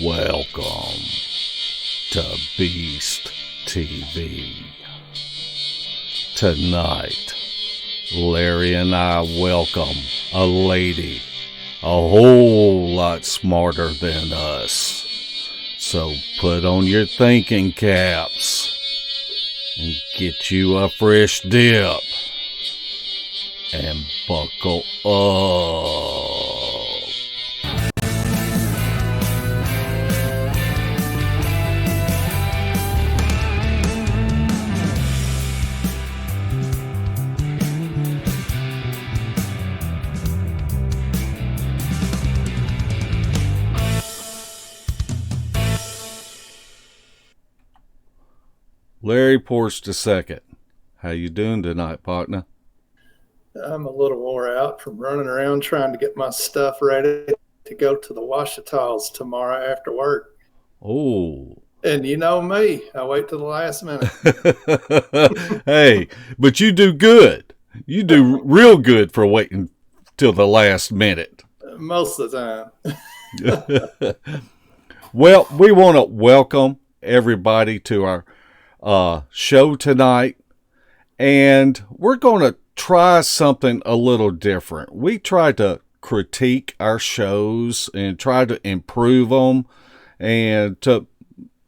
Welcome to Beast TV. Tonight, Larry and I welcome a lady a whole lot smarter than us. So put on your thinking caps and get you a fresh dip and buckle up. Larry Porst II. How you doing tonight, partner? I'm a little wore out from running around trying to get my stuff ready to go to the Washita's tomorrow after work. Oh. And you know me, I wait till the last minute. Hey, but you do good. You do real good for waiting till the last minute. Most of the time. Well, we want to welcome everybody to our show tonight, and we're going to try something a little different. We try to critique our shows and try to improve them and to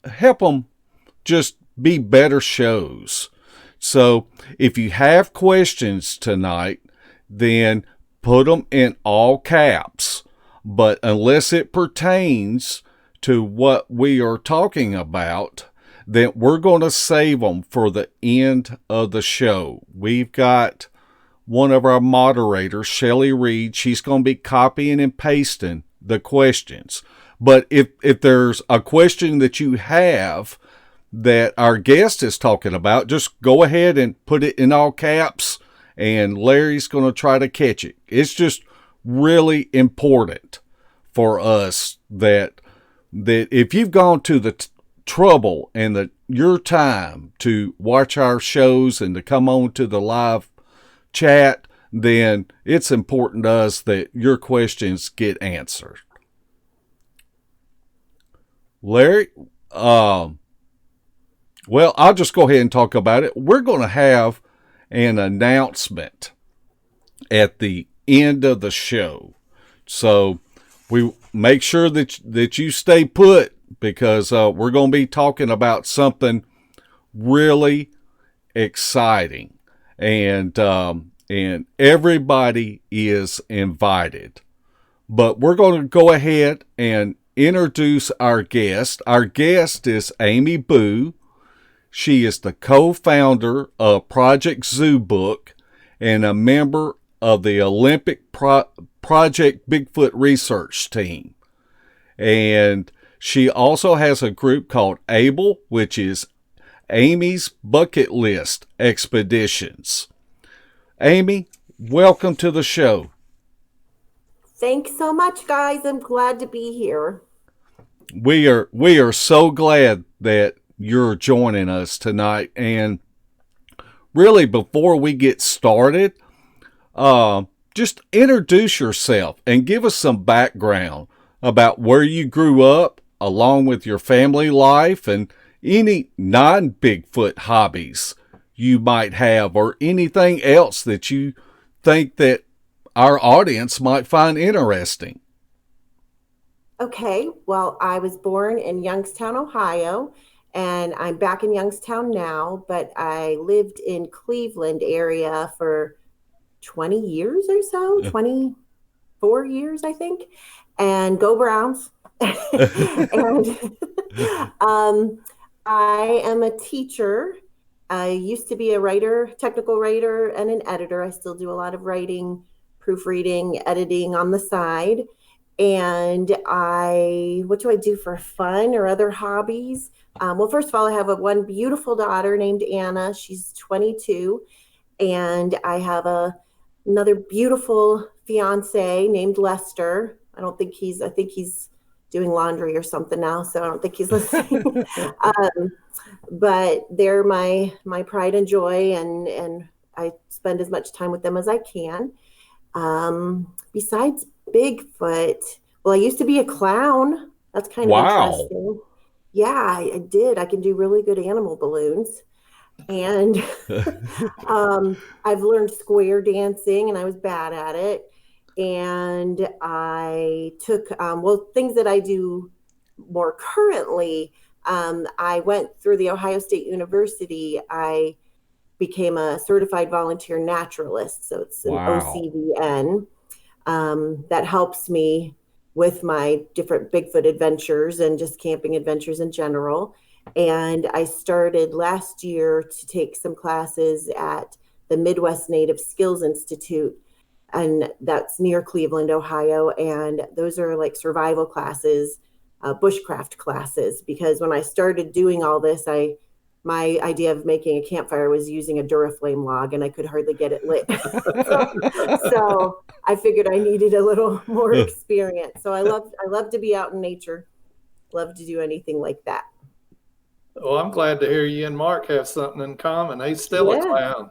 help them just be better shows. So if you have questions tonight, then put them in all caps, but unless it pertains to what we are talking about, then we're going to save them for the end of the show. We've got one of our moderators, Shelly Reed. She's going to be copying and pasting the questions. But if there's a question that you have that our guest is talking about, just go ahead and put it in all caps, and Larry's going to try to catch it. It's just really important for us that if you've gone to the trouble and your time to watch our shows and to come on to the live chat, then it's important to us that your questions get answered. Larry, well, I'll just go ahead and talk about it. We're going to have an announcement at the end of the show. So we make sure that you stay put, because we're going to be talking about something really exciting, and everybody is invited. But we're going to go ahead and introduce our guest. Our guest is Amy Boo. She is the co-founder of Project Zoo Book and a member of the Olympic Project Bigfoot research team. And she also has a group called ABLE, which is Amy's Bucket List Expeditions. Amy, welcome to the show. Thanks so much, guys. I'm glad to be here. We are so glad that you're joining us tonight. And really, before we get started, just introduce yourself and give us some background about where you grew up, along with your family life, and any non-Bigfoot hobbies you might have, or anything else that you think that our audience might find interesting. Okay, well, I was born in Youngstown, Ohio, and I'm back in Youngstown now, but I lived in Cleveland area for 20 years or so, 24 years, I think, and go Browns. And I am a teacher. I used to be a writer, technical writer, and an editor. I still do a lot of writing, proofreading, editing on the side. And what do I do for fun or other hobbies? Well, first of all, I have one beautiful daughter named Anna. She's 22. And I have another beautiful fiance named Lester. I think he's doing laundry or something now, so I don't think he's listening. But they're my pride and joy, and I spend as much time with them as I can. Besides Bigfoot, well, I used to be a clown. That's kind of Wow. interesting. Yeah, I did. I can do really good animal balloons. And I've learned square dancing and I was bad at it. And I took, well, things that I do more currently. I went through the Ohio State University. I became a certified volunteer naturalist. So it's an Wow. OCVN that helps me with my different Bigfoot adventures and just camping adventures in general. And I started last year to take some classes at the Midwest Native Skills Institute, and that's near Cleveland, Ohio. And those are like survival classes, bushcraft classes. Because when I started doing all this, my idea of making a campfire was using a Duraflame log, and I could hardly get it lit. so I figured I needed a little more experience. So I love to be out in nature. Love to do anything like that. Well, I'm glad to hear you and Mark have something in common. He's still a Yeah. clown.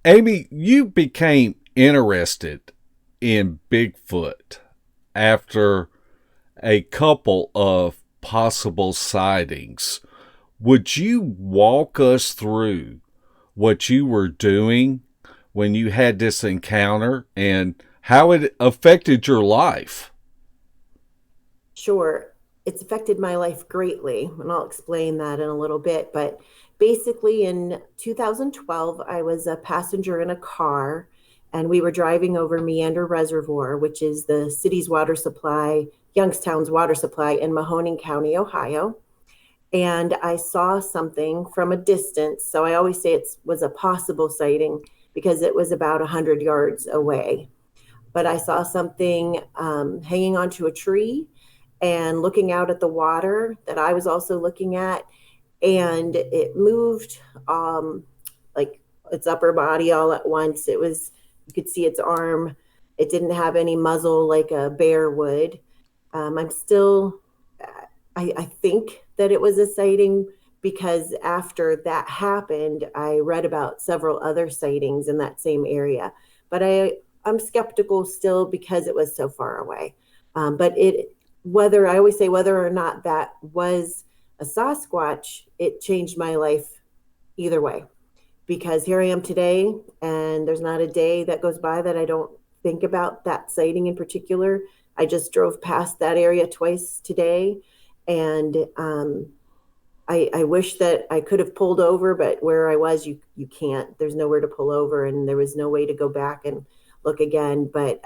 Amy, you became interested in Bigfoot after a couple of possible sightings. Would you walk us through what you were doing when you had this encounter and how it affected your life? Sure. It's affected my life greatly, and I'll explain that in a little bit. But basically, in 2012, I was a passenger in a car, and we were driving over Meander Reservoir, which is the city's water supply, Youngstown's water supply in Mahoning County, Ohio. And I saw something from a distance. So I always say it was a possible sighting because it was about 100 yards away. But I saw something hanging onto a tree and looking out at the water that I was also looking at. And it moved like its upper body all at once. You could see its arm. It didn't have any muzzle like a bear would. I'm still, I think that it was a sighting because after that happened, I read about several other sightings in that same area. But I'm skeptical still because it was so far away. But I always say whether or not that was a Sasquatch, it changed my life either way. Because here I am today, and there's not a day that goes by that I don't think about that sighting in particular. I just drove past that area twice today, and I wish that I could have pulled over, but where I was, you can't. There's nowhere to pull over, and there was no way to go back and look again. But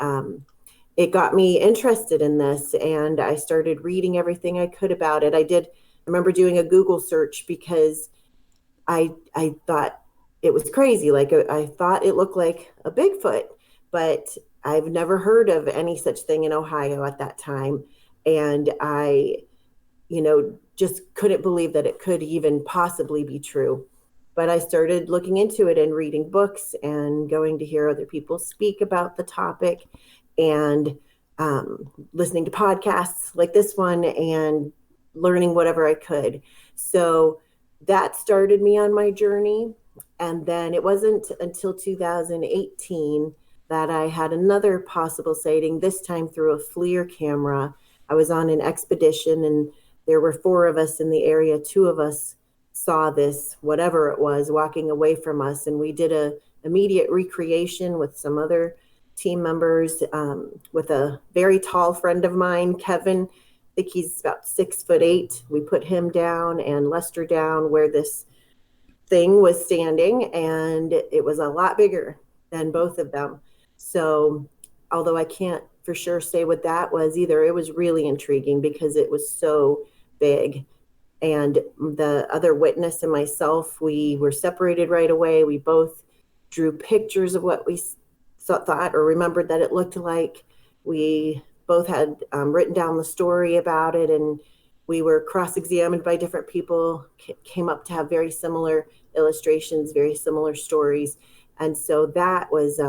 it got me interested in this, and I started reading everything I could about it. I remember doing a Google search because I thought it was crazy. Like I thought it looked like a Bigfoot, but I've never heard of any such thing in Ohio at that time. And I, just couldn't believe that it could even possibly be true. But I started looking into it and reading books and going to hear other people speak about the topic and listening to podcasts like this one and learning whatever I could. So that started me on my journey. And then it wasn't until 2018 that I had another possible sighting, this time through a FLIR camera. I was on an expedition and there were 4 of us in the area. 2 of us saw this, whatever it was, walking away from us. And we did a immediate recreation with some other team members, with a very tall friend of mine, Kevin. I think he's about 6'8". We put him down and Lester down where this thing was standing, and it was a lot bigger than both of them. So although I can't for sure say what that was either, it was really intriguing because it was so big. And the other witness and myself, we were separated right away. We both drew pictures of what we thought or remembered that it looked like. We both had written down the story about it, and we were cross-examined by different people, came up to have very similar illustrations, very similar stories. And so that was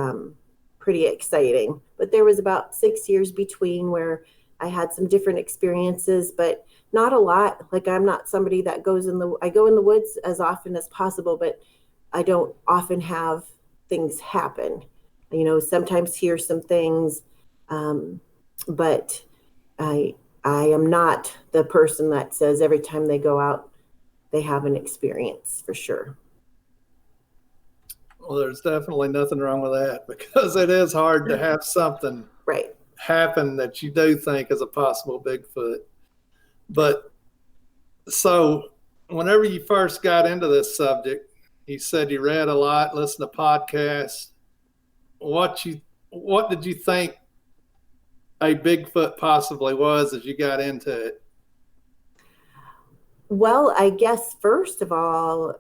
pretty exciting. But there was about 6 years between where I had some different experiences, but not a lot. Like I'm not somebody that I go in the woods as often as possible, but I don't often have things happen. Sometimes hear some things, but I I am not the person that says every time they go out they have an experience for sure. Well, there's definitely nothing wrong with that because it is hard to have something Right. happen that you do think is a possible Bigfoot. But so, whenever you first got into this subject, you said you read a lot, listened to podcasts. What did you think a Bigfoot possibly was as you got into it? Well, I guess first of all,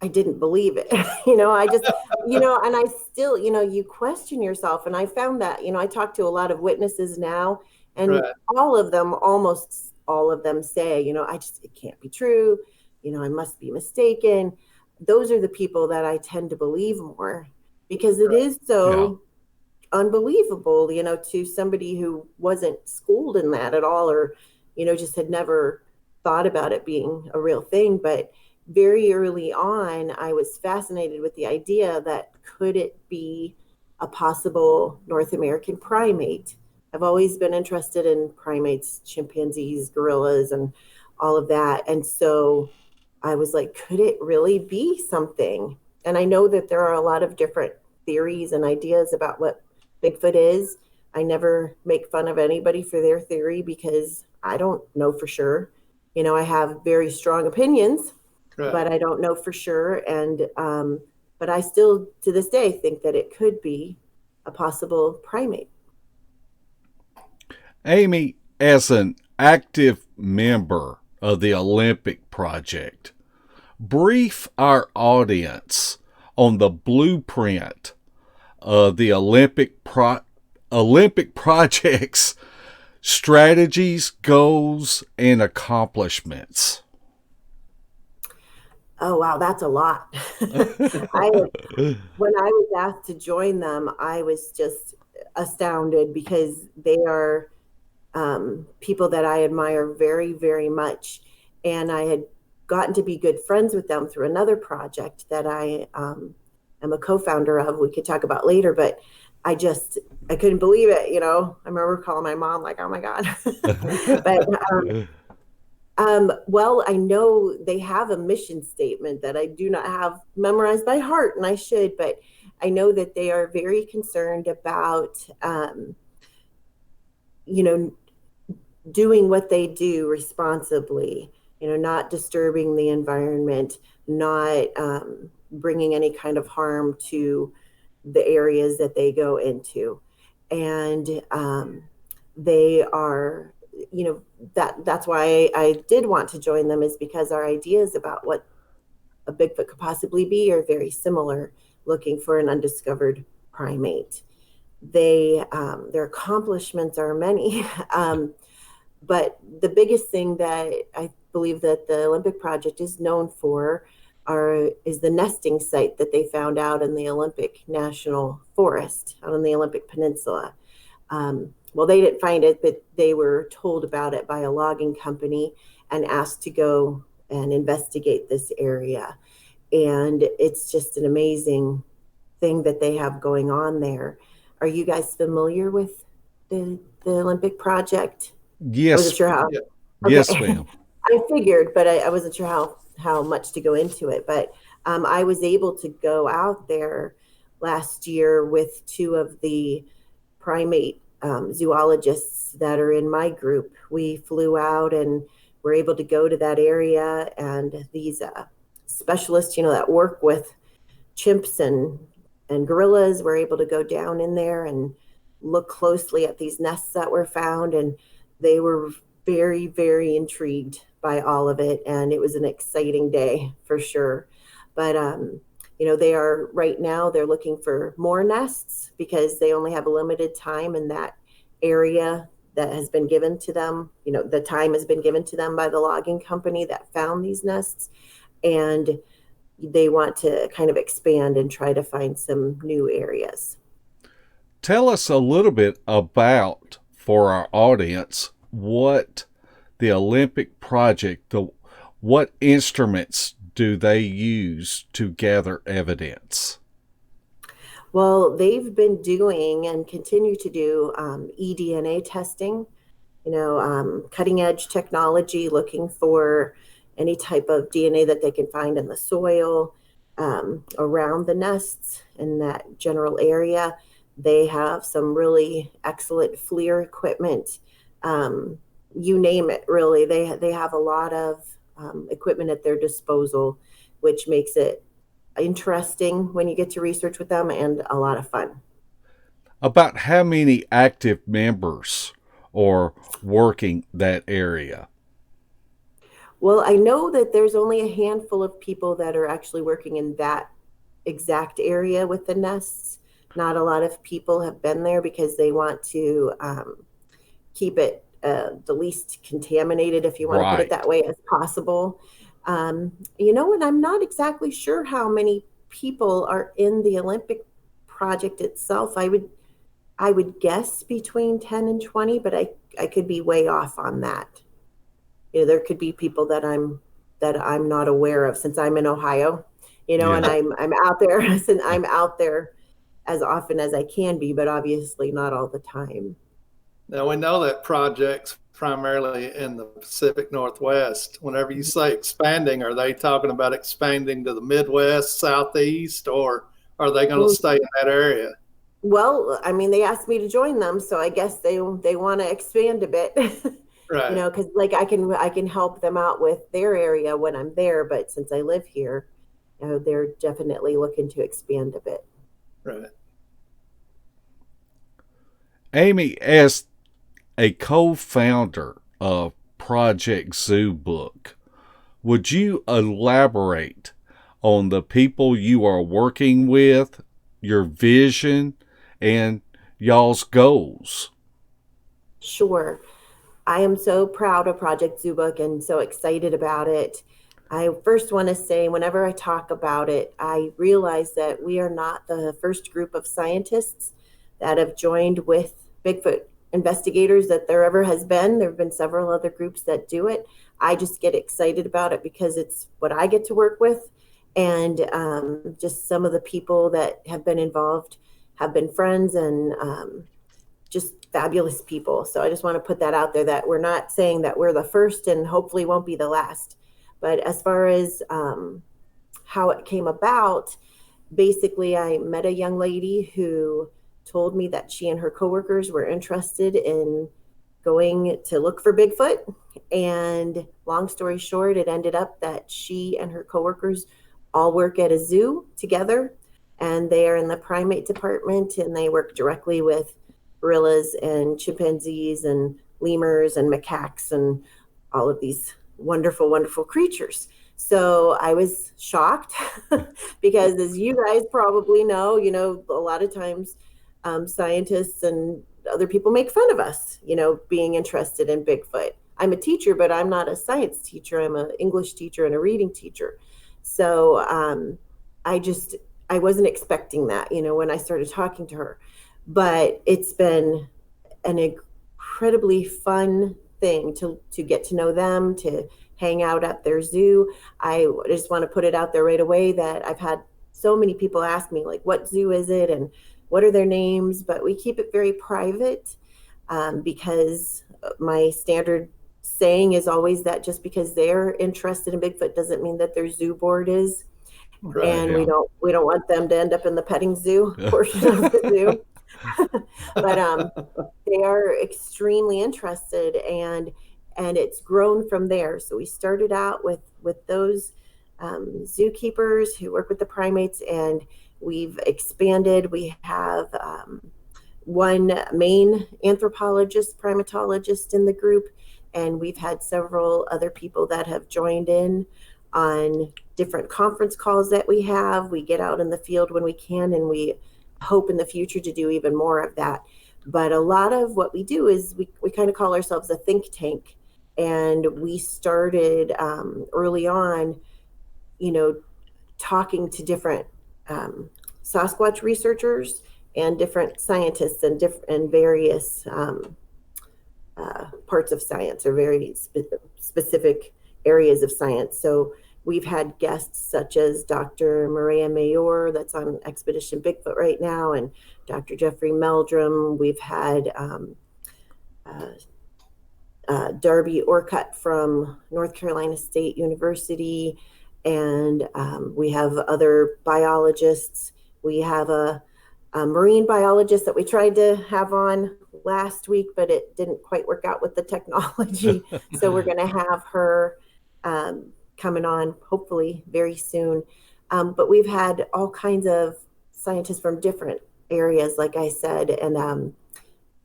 I didn't believe it. I just, and I still, you question yourself. And I found that, I talk to a lot of witnesses now, and Right. almost all of them say, it can't be true. I must be mistaken. Those are the people that I tend to believe more because it is Yeah. so unbelievable, to somebody who wasn't schooled in that at all, or, just had never thought about it being a real thing. But very early on, I was fascinated with the idea that could it be a possible North American primate? I've always been interested in primates, chimpanzees, gorillas, and all of that. And so I was like, could it really be something? And I know that there are a lot of different theories and ideas about what Bigfoot is. I never make fun of anybody for their theory because I don't know for sure. I have very strong opinions, Right. but I don't know for sure. And but I still, to this day, think that it could be a possible primate. Amy, as an active member of the Olympic Project, brief our audience on the blueprint of the Olympic Project's strategies, goals, and accomplishments. Oh, wow, that's a lot. When I was asked to join them, I was just astounded because they are people that I admire very, very much. And I had gotten to be good friends with them through another project that I am a co-founder of. We could talk about later, but I couldn't believe it. I remember calling my mom like, oh my God. But well, I know they have a mission statement that I do not have memorized by heart, and I should, but I know that they are very concerned about, doing what they do responsibly, not disturbing the environment, not bringing any kind of harm to the areas that they go into. And they are, that's why I did want to join them, is because our ideas about what a Bigfoot could possibly be are very similar, looking for an undiscovered primate. Their accomplishments are many. But the biggest thing that I believe that the Olympic Project is known for is the nesting site that they found out in the Olympic National Forest, out on the Olympic Peninsula. Well, they didn't find it, but they were told about it by a logging company and asked to go and investigate this area. And it's just an amazing thing that they have going on there. Are you guys familiar with the Olympic Project? I wasn't Yes, sure how. yes, Okay. ma'am. I figured, but I wasn't sure how much to go into it. But I was able to go out there last year with two of the primate zoologists that are in my group. We flew out and were able to go to that area, and these specialists, that work with chimps and gorillas, were able to go down in there and look closely at these nests that were found, and they were very, very intrigued by all of it, and it was an exciting day for sure. But they are right now, they're looking for more nests because they only have a limited time in that area that has been given to them. The time has been given to them by the logging company that found these nests, and they want to kind of expand and try to find some new areas. Tell us a little bit about, for our audience, what the Olympic Project, what instruments do they use to gather evidence? Well, they've been doing and continue to do eDNA testing, cutting edge technology, looking for any type of DNA that they can find in the soil, around the nests in that general area. They have some really excellent FLIR equipment. You name it, really. They have a lot of equipment at their disposal, which makes it interesting when you get to research with them and a lot of fun. About how many active members are working that area? Well, I know that there's only a handful of people that are actually working in that exact area with the nests. Not a lot of people have been there because they want to keep it the least contaminated, if you want to put it that way, as possible. And I'm not exactly sure how many people are in the Olympic project itself. I would guess between 10 and 20, but I could be way off on that. There could be people that I'm not aware of, since I'm in Ohio, and I'm out there, and I'm out there as often as I can be, but obviously not all the time. Now, we know that projects primarily in the Pacific Northwest. Whenever you say expanding, are they talking about expanding to the Midwest, Southeast, or are they going to stay in that area? Well, I mean, they asked me to join them, so I guess they want to expand a bit. Right. Because I can help them out with their area when I'm there, but since I live here, they're definitely looking to expand a bit. Right. Amy, as a co-founder of Project Zoo Book, would you elaborate on the people you are working with, your vision, and y'all's goals? Sure. I am so proud of Project Zoo Book and so excited about it. I first want to say, whenever I talk about it, I realize that we are not the first group of scientists that have joined with Bigfoot investigators that there ever has been. There have been several other groups that do it. I just get excited about it because it's what I get to work with. And just some of the people that have been involved have been friends and just fabulous people. So I just want to put that out there, that we're not saying that we're the first and hopefully won't be the last. But as far as how it came about, basically I met a young lady who told me that she and her coworkers were interested in going to look for Bigfoot. And long story short, it ended up that she and her coworkers all work at a zoo together, and they are in the primate department, and they work directly with gorillas and chimpanzees and lemurs and macaques and all of these wonderful, wonderful creatures. So I was shocked because, as you guys probably know, a lot of times scientists and other people make fun of us, being interested in Bigfoot. I'm a teacher, but I'm not a science teacher. I'm an English teacher and a reading teacher. So I wasn't expecting that, when I started talking to her. But it's been an incredibly fun thing to get to know them, to hang out at their zoo. I just want to put it out there right away that I've had so many people ask me, like, what zoo is it and what are their names? But we keep it very private because my standard saying is always that just because they're interested in Bigfoot doesn't mean that their zoo board is. Right, and we don't want them to end up in the petting zoo portion of the zoo. But they are extremely interested, and it's grown from there. So we started out with those zookeepers who work with the primates, and we've expanded. We have one main anthropologist, primatologist in the group, and we've had several other people that have joined in on different conference calls that we have. We get out in the field when we can, and we hope in the future to do even more of that. But a lot of what we do is we kind of call ourselves a think tank. And we started early on, talking to different Sasquatch researchers and different scientists and various parts of science, or very specific areas of science. So we've had guests such as Dr. Maria Mayor, that's on Expedition Bigfoot right now, and Dr. Jeffrey Meldrum. We've had Darby Orcutt from North Carolina State University, and we have other biologists. We have a marine biologist that we tried to have on last week, but it didn't quite work out with the technology. So we're going to have her coming on hopefully very soon. But we've had all kinds of scientists from different areas, like I said, and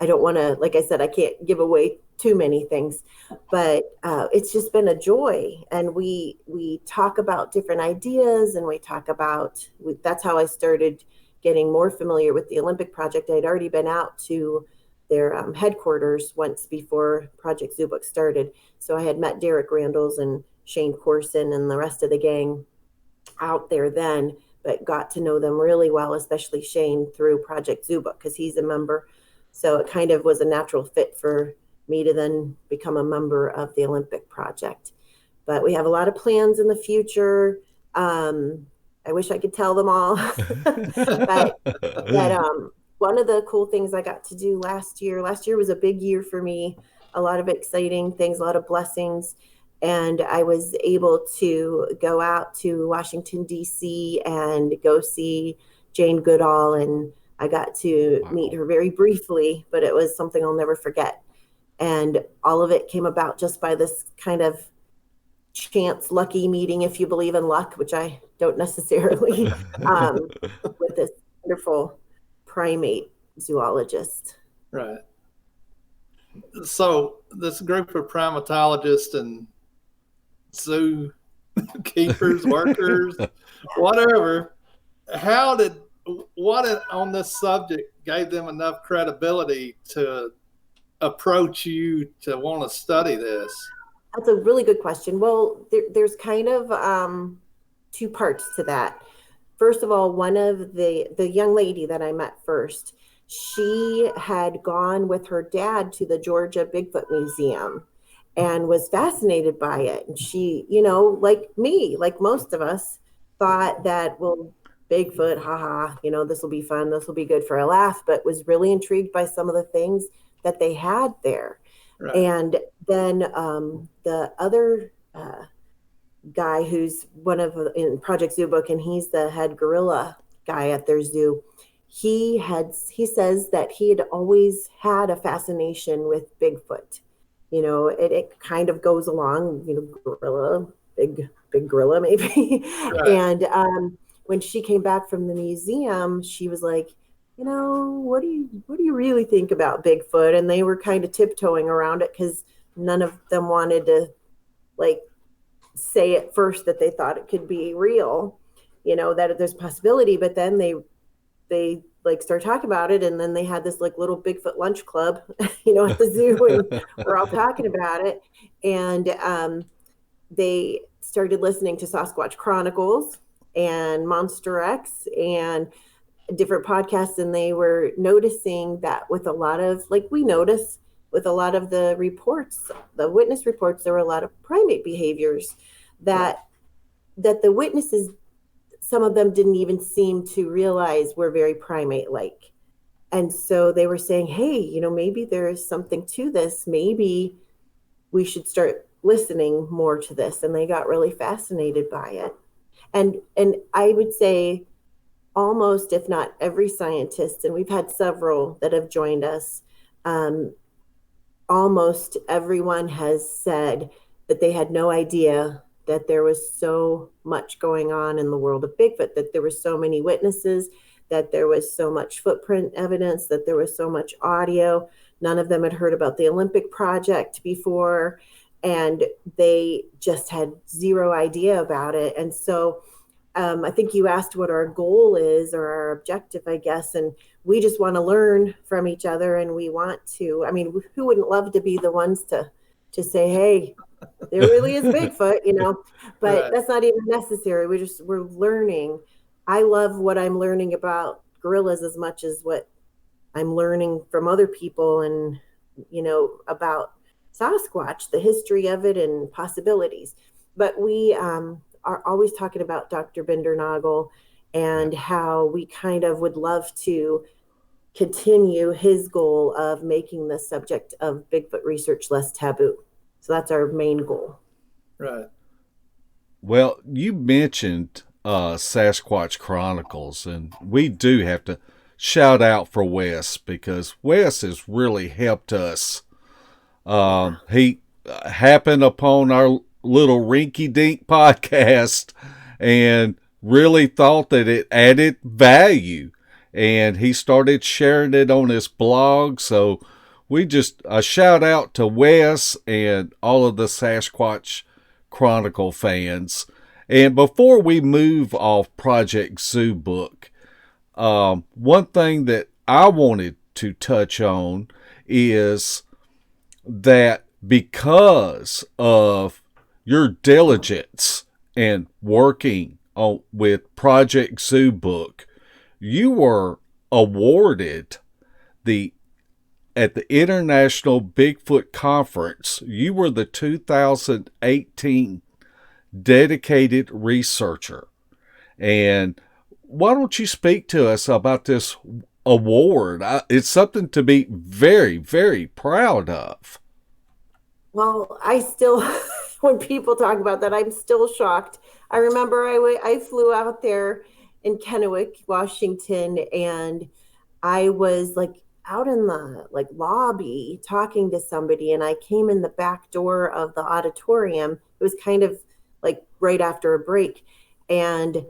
I don't want to, like I said, I can't give away too many things, but it's just been a joy. And we talk about different ideas, and we talk about, that's how I started getting more familiar with the Olympic Project. I'd already been out to their headquarters once before Project Zoo Book started. So I had met Derek Randalls and Shane Corson and the rest of the gang out there then, but got to know them really well, especially Shane through Project Zoo Book, because he's a member. So it kind of was a natural fit for me to then become a member of the Olympic Project. But we have a lot of plans in the future. I wish I could tell them all. but one of the cool things I got to do last year was a big year for me, a lot of exciting things, a lot of blessings. And I was able to go out to Washington, D.C. and go see Jane Goodall. And I got to meet her very briefly, but it was something I'll never forget. And all of it came about just by this kind of chance, lucky meeting, if you believe in luck, which I don't necessarily, with this wonderful primate zoologist. Right. So this group of primatologists and zoo keepers, workers, whatever, what on this subject gave them enough credibility to approach you to want to study this? That's a really good question. Well, there's kind of two parts to that. First of all, one of the young lady that I met first, she had gone with her dad to the Georgia Bigfoot Museum and was fascinated by it. And she, like me, like most of us, thought that, well, Bigfoot, haha, this will be fun, this will be good for a laugh, but was really intrigued by some of the things that they had there. Right. And then the other guy who's in Project Zoo Book, and he's the head gorilla guy at their zoo, he says that he had always had a fascination with Bigfoot. It kind of goes along, gorilla, big gorilla maybe. Right. And when she came back from the museum, she was like, what do you really think about Bigfoot? And they were kind of tiptoeing around it because none of them wanted to say at first that they thought it could be real, that there's a possibility. But then they start talking about it, and then they had this little Bigfoot lunch club, at the zoo, and we're all talking about it. And they started listening to Sasquatch Chronicles and Monster X and different podcasts, and they were noticing that with a lot of, we notice with a lot of the reports, the witness reports, there were a lot of primate behaviors that the witnesses, some of them didn't even seem to realize were very primate-like. And so they were saying, hey, maybe there is something to this. Maybe we should start listening more to this. And they got really fascinated by it. And I would say almost, if not every scientist, and we've had several that have joined us, almost everyone has said that they had no idea that there was so much going on in the world of Bigfoot, that there were so many witnesses, that there was so much footprint evidence, that there was so much audio. None of them had heard about the Olympic Project before, and they just had zero idea about it. And so I think you asked what our goal is, or our objective, I guess, and we just want to learn from each other, and we want to, who wouldn't love to be the ones to say, hey, there really is Bigfoot, but right. That's not even necessary. We're learning. I love what I'm learning about gorillas as much as what I'm learning from other people, and, about Sasquatch, the history of it and possibilities. But we are always talking about Dr. Bindernagel and how we kind of would love to continue his goal of making the subject of Bigfoot research less taboo. So that's our main goal. Right. Well, you mentioned Sasquatch Chronicles, and we do have to shout out for Wes, because Wes has really helped us. He happened upon our little rinky-dink podcast and really thought that it added value, and he started sharing it on his blog. So we just a shout out to Wes and all of the Sasquatch Chronicle fans. And before we move off Project Zoo Book, one thing that I wanted to touch on is that because of your diligence and working on with Project Zoo Book, you were awarded at the International Bigfoot Conference. You were the 2018 dedicated researcher. And why don't you speak to us about this award? It's something to be very, very proud of. Well, I still, when people talk about that, I'm still shocked. I remember I flew out there in Kennewick, Washington, and I was like out in the lobby talking to somebody, and I came in the back door of the auditorium. It was kind of like right after a break, and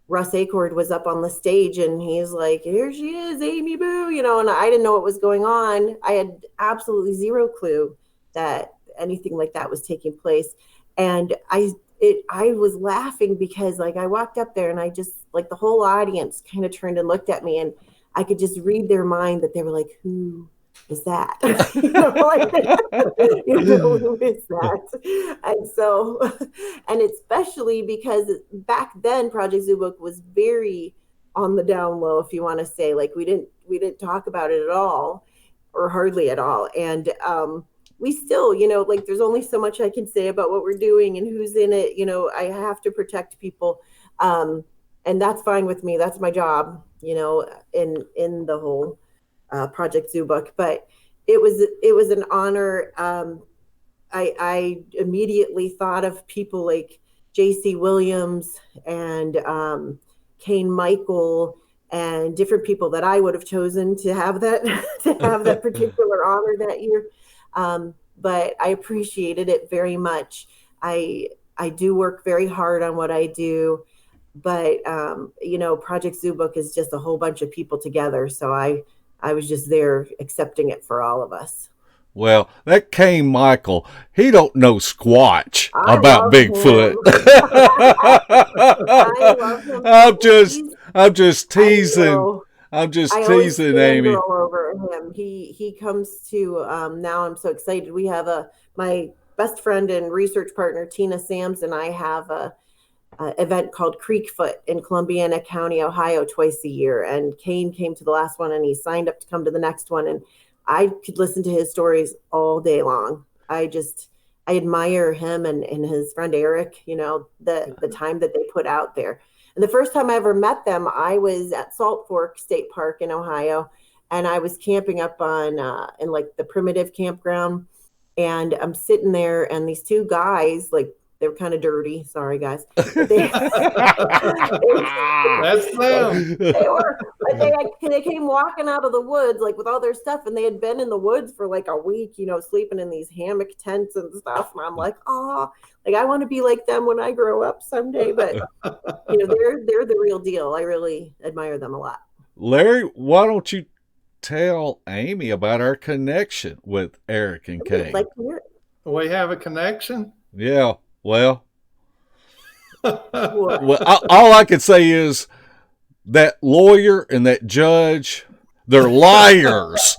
Russ Acord was up on the stage, and he's like, "Here she is, Amy Boo," and I didn't know what was going on. I had absolutely zero clue that anything like that was taking place. And I was laughing because I walked up there, and I just the whole audience kind of turned and looked at me, and I could just read their mind that they were like, "Who is that?" Who is that? And so, and especially because back then Project Zoo Book was very on the down low, if you want to say. We didn't talk about it at all, or hardly at all. And we still, there's only so much I can say about what we're doing and who's in it. I have to protect people. And that's fine with me. That's my job, in the whole Project Zoo Book. But it was an honor. I immediately thought of people like J.C. Williams and Kane Michael and different people that I would have chosen to have that particular honor that year. But I appreciated it very much. I do work very hard on what I do, but Project Zoo Book is just a whole bunch of people together. So I was just there accepting it for all of us. Well, that Kane Michael, he don't know squatch about Bigfoot. I love him. I'm just teasing. I'm just teasing, Amy. All over him. He comes to now. I'm so excited. We have my best friend and research partner Tina Sams and I have a event called Creekfoot in Columbiana County, Ohio, twice a year. And Kane came to the last one, and he signed up to come to the next one. And I could listen to his stories all day long. I admire him and his friend Eric. The time that they put out there. And the first time I ever met them, I was at Salt Fork State Park in Ohio, and I was camping up on in the primitive campground, and I'm sitting there, and these two guys, they were kind of dirty. Sorry, guys. That's them. They came walking out of the woods with all their stuff, and they had been in the woods for a week, sleeping in these hammock tents and stuff. And I'm like, oh, I want to be like them when I grow up someday. But they're the real deal. I really admire them a lot. Larry, why don't you tell Amy about our connection with Eric and Kane? We have a connection? Yeah. Well, all I can say is that lawyer and that judge, they're liars.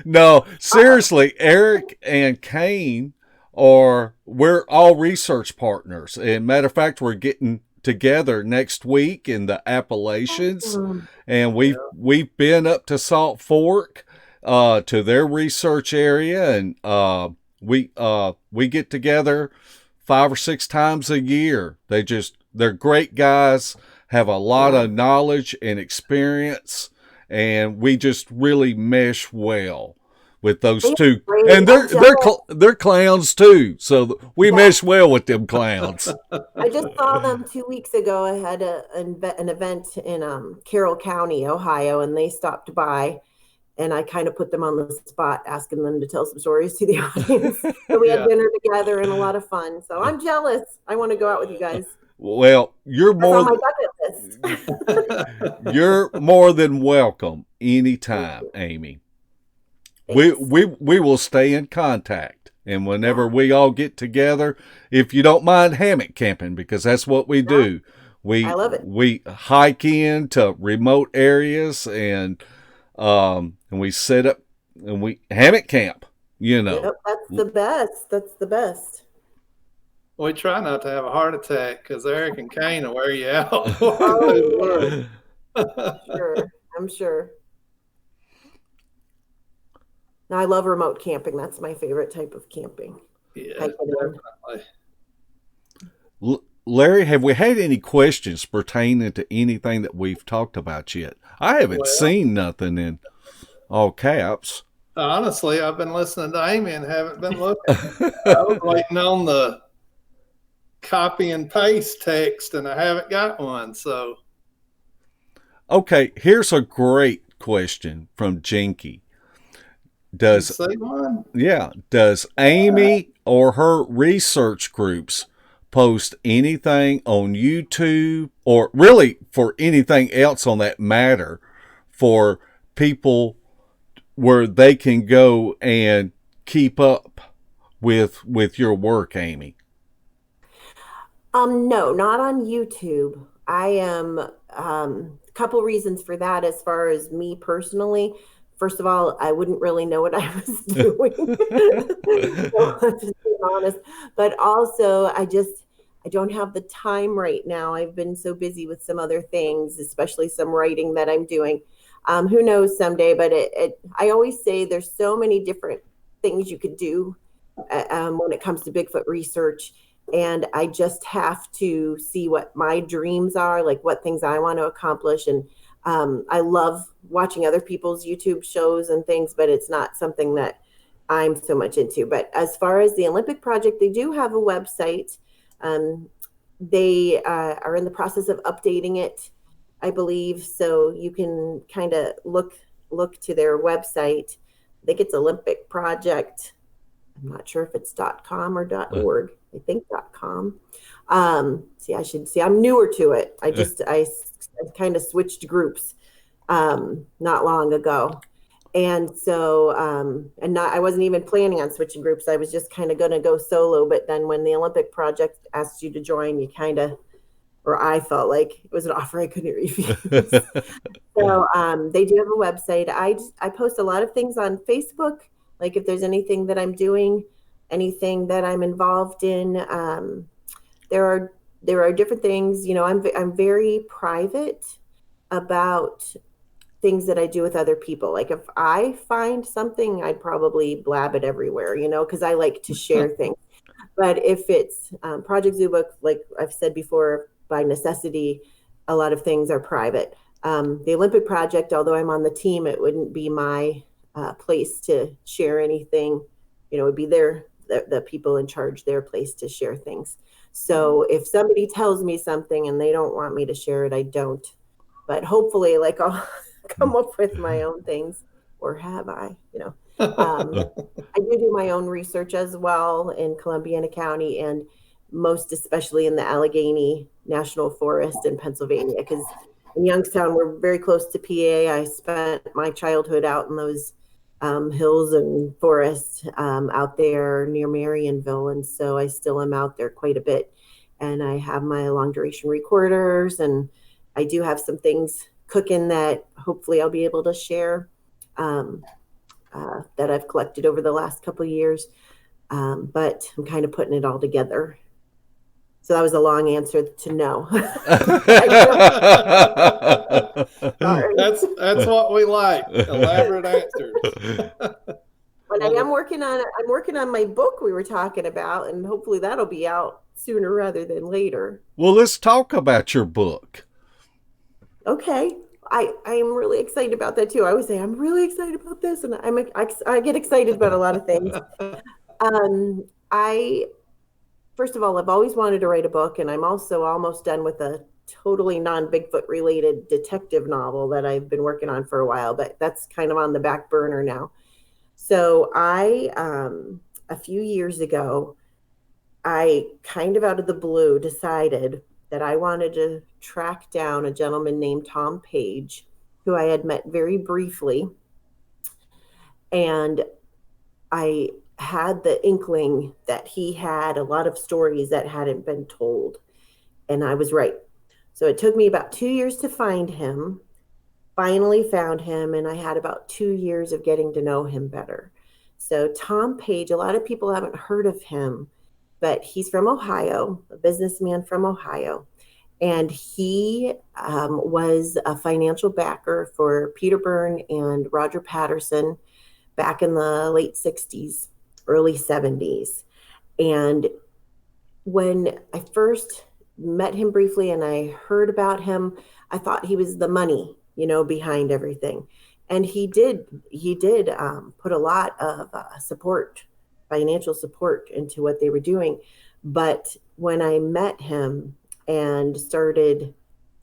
No, seriously, Eric and Kane we're all research partners. And matter of fact, we're getting together next week in the Appalachians, and we've been up to Salt Fork to their research area, and we get together 5 or 6 times a year. They're great guys, have a lot of knowledge and experience, and we just really mesh well with those two. And they're clowns too, so we mesh well with them clowns. I just saw them 2 weeks ago. I had an event in Carroll County, Ohio, and they stopped by, and I kind of put them on the spot, asking them to tell some stories to the audience. So we had dinner together and a lot of fun. So I'm jealous. I want to go out with you guys. Well, you're more on my bucket list. You're more than welcome anytime, Amy. We will stay in contact, and whenever we all get together, if you don't mind hammock camping, because that's what we do. I love it. We hike into remote areas and we set up and we hammock camp. You know, that's the best. That's the best. We try not to have a heart attack because Eric and Kane will wear you out. Oh, sure, I'm sure. Now, I love remote camping. That's my favorite type of camping. Yeah, definitely. Larry, have we had any questions pertaining to anything that we've talked about yet? I haven't seen nothing in all caps. Honestly, I've been listening to Amy and haven't been looking. I was waiting on the copy and paste text, and I haven't got one. So, okay, here's a great question from Jinky. Does Amy or her research groups post anything on YouTube, or really for anything else on that matter, for people where they can go and keep up with your work, Amy? No, not on YouTube. I am a couple reasons for that. As far as me personally, first of all, I wouldn't really know what I was doing. So, just being honest. But also, I don't have the time right now. I've been so busy with some other things, especially some writing that I'm doing. Who knows someday? But I always say there's so many different things you could do when it comes to Bigfoot research. And I just have to see what my dreams are, like what things I want to accomplish. And I love watching other people's YouTube shows and things, but it's not something that I'm so much into. But as far as the Olympic Project, they do have a website. They are in the process of updating it, I believe. So you can kind of look to their website. I think it's Olympic Project. I'm not sure if it's .com or .org. I think .com. I'm newer to it. I kind of switched groups not long ago. And so, I wasn't even planning on switching groups. I was just kind of going to go solo. But then when the Olympic Project asked you to join, you kind of, or I felt like it was an offer I couldn't refuse. So they do have a website. I post a lot of things on Facebook. Like if there's anything that I'm doing, anything that I'm involved in, there are different things. You know, I'm very private about things that I do with other people. Like if I find something, I'd probably blab it everywhere, you know, because I like to share things. But if it's Project Zoo Book, like I've said before, by necessity, a lot of things are private. The Olympic Project, although I'm on the team, it wouldn't be my place to share anything. You know, it would be the people in charge, their place to share things. So if somebody tells me something and they don't want me to share it, I don't. But hopefully, like I'll come up with my own things, or have I? You know, I do my own research as well in Columbiana County, and most especially in the Allegheny National Forest in Pennsylvania, because in Youngstown we're very close to PA. I spent my childhood out in those hills and forests out there near Marionville, and so I still am out there quite a bit. And I have my long duration recorders, and I do have some things cooking that hopefully I'll be able to share that I've collected over the last couple of years. But I'm kind of putting it all together. So that was a long answer to no. That's what we like. Elaborate answers. But I am working on my book we were talking about, and hopefully that'll be out sooner rather than later. Well, let's talk about your book. Okay. I'm really excited about that too. I always say I'm really excited about this, and I get excited about a lot of things. First of all, I've always wanted to write a book, and I'm also almost done with a totally non-Bigfoot related detective novel that I've been working on for a while, but that's kind of on the back burner now. So a few years ago, I kind of out of the blue decided that I wanted to track down a gentleman named Tom Page, who I had met very briefly. And I had the inkling that he had a lot of stories that hadn't been told. And I was right. So it took me about 2 years to find him. Finally found him, and I had about 2 years of getting to know him better. So Tom Page, a lot of people haven't heard of him, but he's from Ohio, a businessman from Ohio. And he was a financial backer for Peter Byrne and Roger Patterson back in the late 60s, early 70s. And when I first met him briefly and I heard about him, I thought he was the money, behind everything. And he did put a lot of financial support into what they were doing. But when I met him and started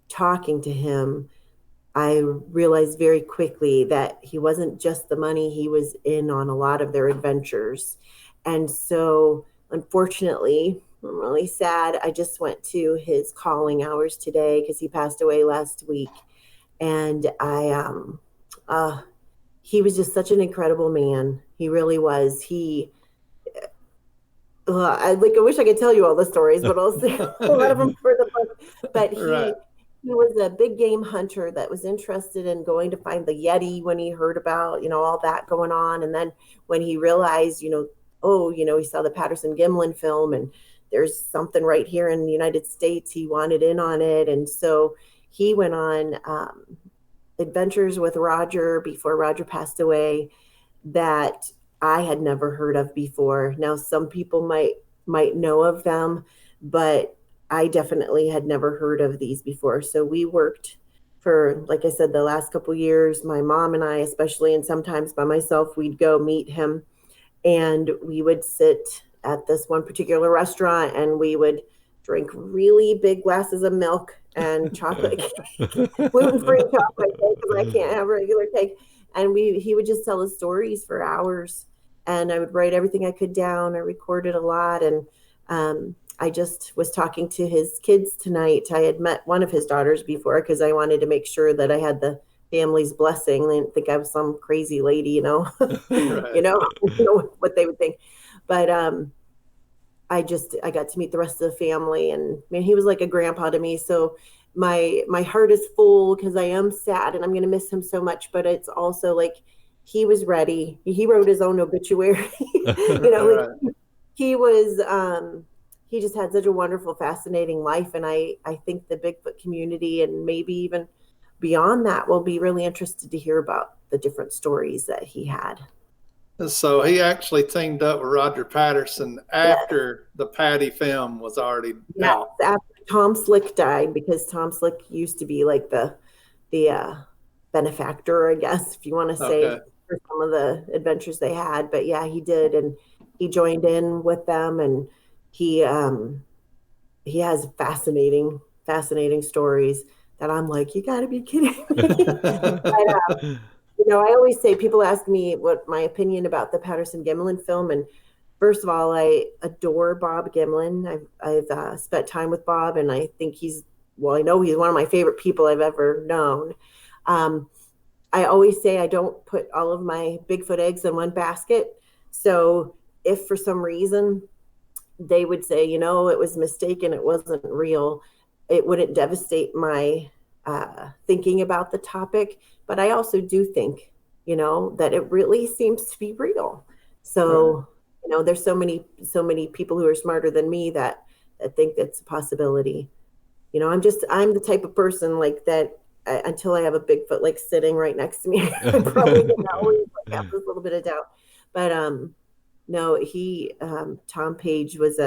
talking to him, I realized very quickly that he wasn't just the money. He was in on a lot of their adventures. And so, unfortunately, I'm really sad. I just went to his calling hours today because he passed away last week. And he was just such an incredible man. He really was. I wish I could tell you all the stories, but I'll say a lot of them for the book. But he was a big game hunter that was interested in going to find the Yeti when he heard about, all that going on. And then when he realized, he saw the Patterson-Gimlin film and there's something right here in the United States, he wanted in on it. And so he went on adventures with Roger before Roger passed away that I had never heard of before. Now, some people might know of them, but I definitely had never heard of these before. So we worked for, like I said, the last couple of years, my mom and I especially, and sometimes by myself, we'd go meet him and we would sit at this one particular restaurant and we would drink really big glasses of milk and chocolate cake, gluten-free chocolate cake because I can't have regular cake. And he would just tell us stories for hours. And I would write everything I could down. I recorded a lot. And I just was talking to his kids tonight. I had met one of his daughters before because I wanted to make sure that I had the family's blessing. They didn't think I was some crazy lady, Right. What they would think. But I got to meet the rest of the family, and man, he was like a grandpa to me. So my heart is full because I am sad and I'm going to miss him so much. But it's also like he was ready. He wrote his own obituary. Right. He just had such a wonderful, fascinating life. And I think the Bigfoot community and maybe even beyond that will be really interested to hear about the different stories that he had. So he actually teamed up with Roger Patterson after the Patty film was already out. After Tom Slick died, because Tom Slick used to be like the benefactor, I guess, if you want to say, for some of the adventures they had. But yeah, he did, and he joined in with them, and he has fascinating stories that I'm like, you got to be kidding me. But, I always say, people ask me what my opinion about the Patterson-Gimlin film. And first of all, I adore Bob Gimlin. I've spent time with Bob, and I think I know he's one of my favorite people I've ever known. I always say I don't put all of my Bigfoot eggs in one basket. So if for some reason they would say, it was mistaken, it wasn't real, it wouldn't devastate my thinking about the topic. But I also do think, that it really seems to be real. So, there's so many people who are smarter than me that think that's a possibility. I'm the type of person like that. Until I have a Bigfoot like sitting right next to me, I probably always have this little bit of doubt. But no, he Tom Page was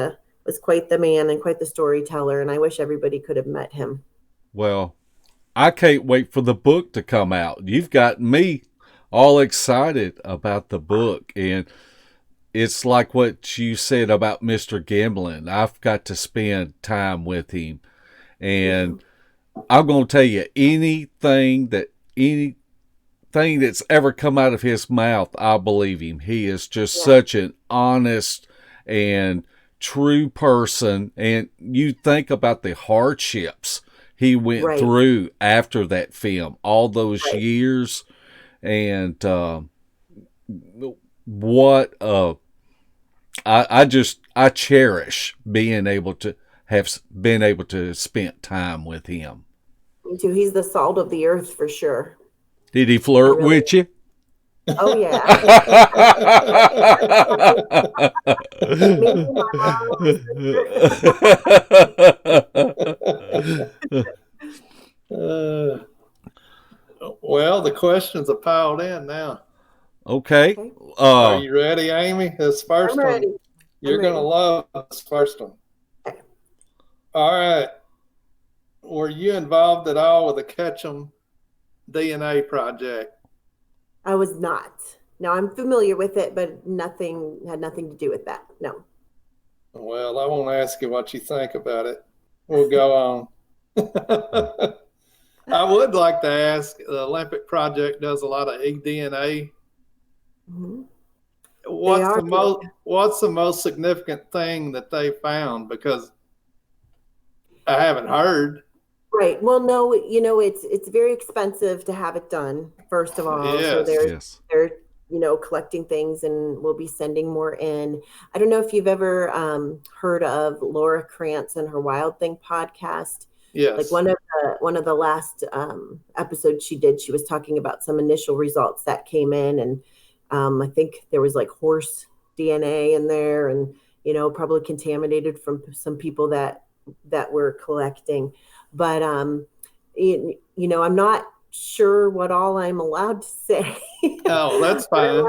quite the man and quite the storyteller, and I wish everybody could have met him. Well, I can't wait for the book to come out. You've got me all excited about the book, and it's like what you said about Mr. Gimlin. I've got to spend time with him, and I'm going to tell you anything that's ever come out of his mouth, I believe him. He is just such an honest and true person. And you think about the hardships he went through after that film, all those years, and I cherish being able to spend time with him. Me too. He's the salt of the earth for sure. Did he flirt with you? Oh yeah. Maybe my mom. Well, the questions are piled in now. Okay. Are you ready, Amy? This first one, you're going to love this first one. Okay. All right. Were you involved at all with the Ketchum DNA project? I was not. No, I'm familiar with it, but had nothing to do with that. No. Well, I won't ask you what you think about it. We'll go on. I would like to ask, the Olympic Project does a lot of eDNA. Mm-hmm. What's the most significant thing that they found? Because I haven't heard. Right. Well, no, it's very expensive to have it done, first of all. Yes. So they're collecting things, and we'll be sending more in. I don't know if you've ever heard of Laura Krantz and her Wild Thing podcast. Yes. Like one of the last episodes she did, she was talking about some initial results that came in, and I think there was like horse DNA in there, and probably contaminated from some people that were collecting. But I'm not sure what all I'm allowed to say. Oh, that's fine.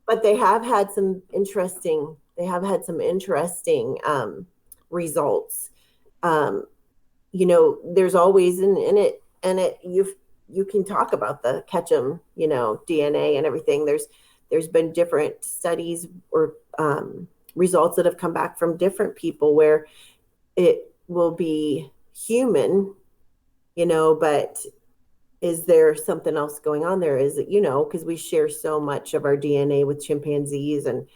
But they have had some interesting results. There's always in it, and you can talk about the Ketchum, DNA and everything. There's been different studies or results that have come back from different people where it will be human, but is there something else going on there? Is it, because we share so much of our DNA with chimpanzees, and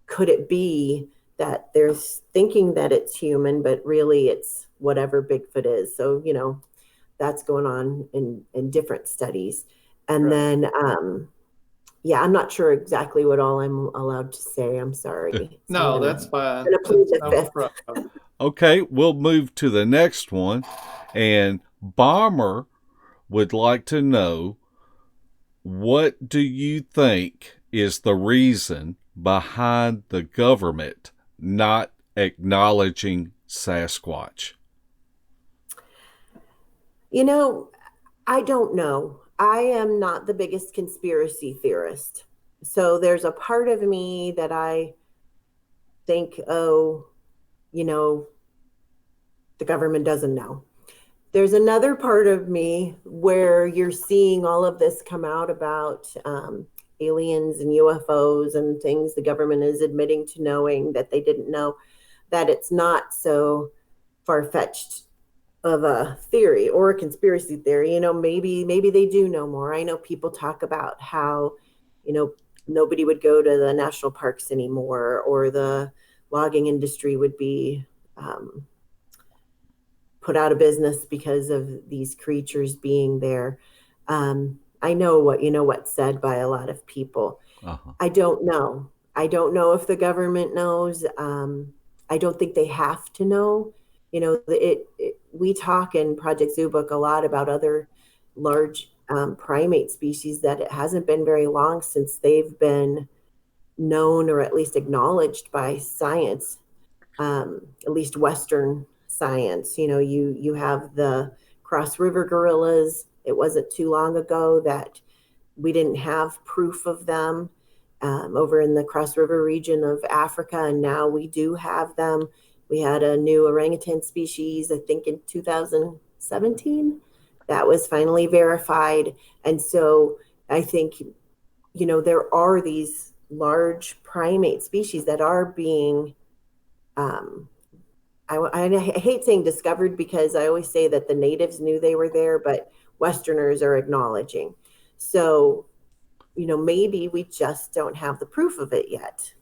could it be that they're thinking that it's human, but really it's whatever Bigfoot is? So, that's going on in different studies. And then, I'm not sure exactly what all I'm allowed to say. I'm sorry. No, that's fine. Okay, we'll move to the next one. And Bomber would like to know, what do you think is the reason behind the government not acknowledging Sasquatch? I don't know. I am not the biggest conspiracy theorist. So there's a part of me that I think, the government doesn't know. There's another part of me where you're seeing all of this come out about aliens and UFOs and things the government is admitting to knowing that they didn't know, that it's not so far-fetched of a theory or a conspiracy theory. Maybe they do know more. I know people talk about how, nobody would go to the national parks anymore, or the logging industry would be put out of business because of these creatures being there. I know what's said by a lot of people. Uh-huh. I don't know. I don't know if the government knows. I don't think they have to know. We talk in Project Zoo Book a lot about other large primate species that it hasn't been very long since they've been known or at least acknowledged by science, at least Western science. You have the Cross River gorillas. It wasn't too long ago that we didn't have proof of them. over in the Cross River region of Africa, and now we do have them. We had a new orangutan species, I think in 2017, that was finally verified. And so I think, there are these large primate species that are being, I hate saying discovered, because I always say that the natives knew they were there, but Westerners are acknowledging. So, maybe we just don't have the proof of it yet.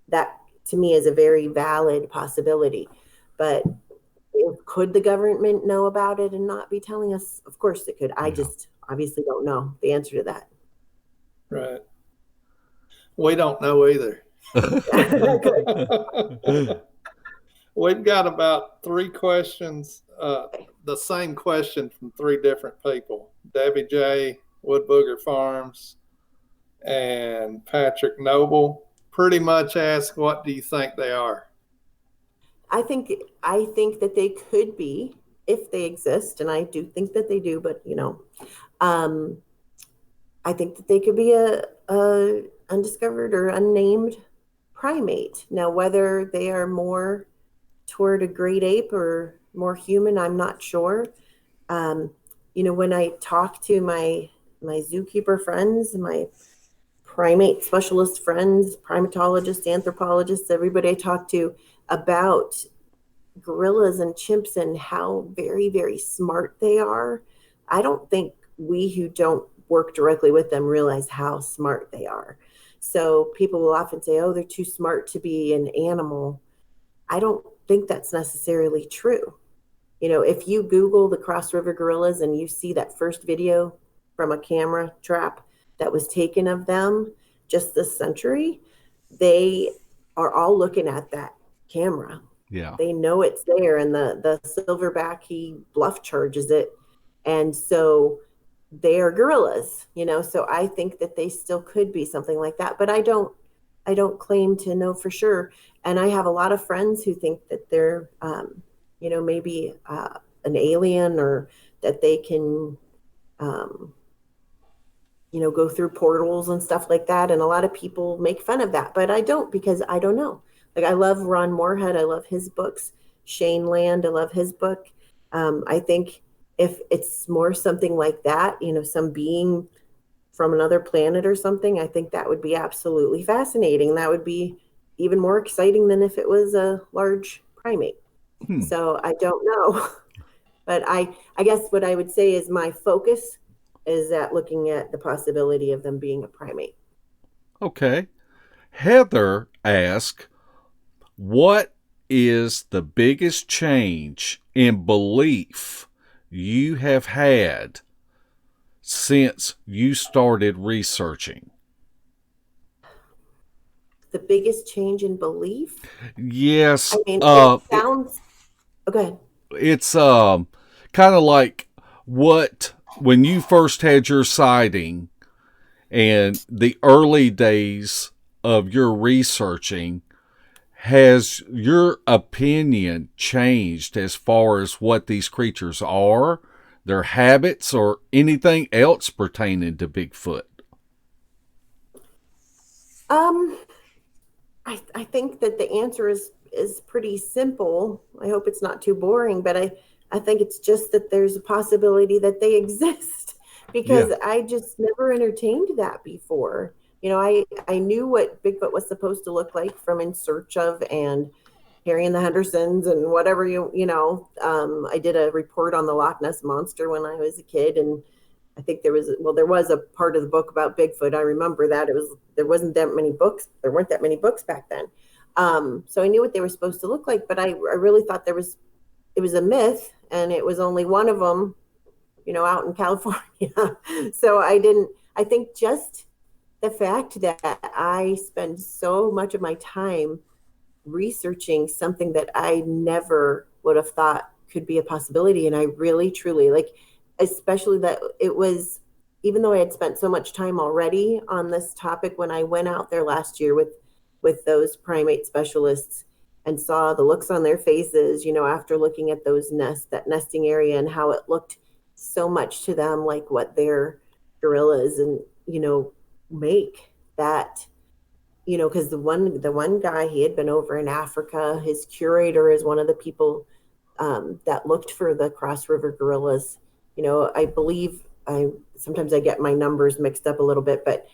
That to me is a very valid possibility. But could the government know about it and not be telling us? Of course it could. I just obviously don't know the answer to that. Right. We don't know either. We've got about 3 questions, the same question from 3 different people. Debbie J., Wood Booger Farms, and Patrick Noble pretty much ask, what do you think they are? I think that they could be, if they exist, and I do think that they do, but I think that they could be a undiscovered or unnamed primate. Now, whether they are more toward a great ape or more human, I'm not sure. When I talk to my zookeeper friends, my primate specialist friends, primatologists, anthropologists, everybody I talk to about gorillas and chimps and how very, very smart they are, I don't think we who don't work directly with them realize how smart they are. So people will often say, oh, they're too smart to be an animal. I don't think that's necessarily true. If you Google the Cross River gorillas and you see that first video from a camera trap that was taken of them just this century, they are all looking at that camera. Yeah. They know it's there, and the silverback, he bluff charges it. And so they are gorillas, so I think that they still could be something like that, but I don't claim to know for sure. And I have a lot of friends who think that they're, maybe an alien, or that they can, go through portals and stuff like that. And a lot of people make fun of that, but I don't, because I don't know. Like, I love Ron Moorhead. I love his books. Shane Land, I love his book. I think if it's more something like that, some being from another planet or something, I think that would be absolutely fascinating. That would be even more exciting than if it was a large primate. So I don't know. But I guess what I would say is my focus is at looking at the possibility of them being a primate. Okay. Heather asked, what is the biggest change in belief you have had since you started researching? The biggest change in belief? Yes. I mean, it sounds... Oh, go ahead. It's kind of like when you first had your sighting and the early days of your researching, has your opinion changed as far as what these creatures are, their habits, or anything else pertaining to Bigfoot? I think that the answer is pretty simple. I hope it's not too boring, but I think it's just that there's a possibility that they exist, because I just never entertained that before. I knew what Bigfoot was supposed to look like from In Search Of and Harry and the Hendersons and whatever, I did a report on the Loch Ness Monster when I was a kid, and I think there was a part of the book about Bigfoot. I remember that there weren't that many books back then. So I knew what they were supposed to look like, but I really thought it was a myth, and it was only one of them, out in California. So I think just the fact that I spend so much of my time researching something that I never would have thought could be a possibility. And I really, truly, especially that it was, even though I had spent so much time already on this topic, when I went out there last year with those primate specialists and saw the looks on their faces, after looking at that nesting area, and how it looked so much to them like what their gorillas and, make, that because the one guy, he had been over in Africa. His curator is one of the people that looked for the Cross River gorillas. I believe sometimes I get my numbers mixed up a little bit, but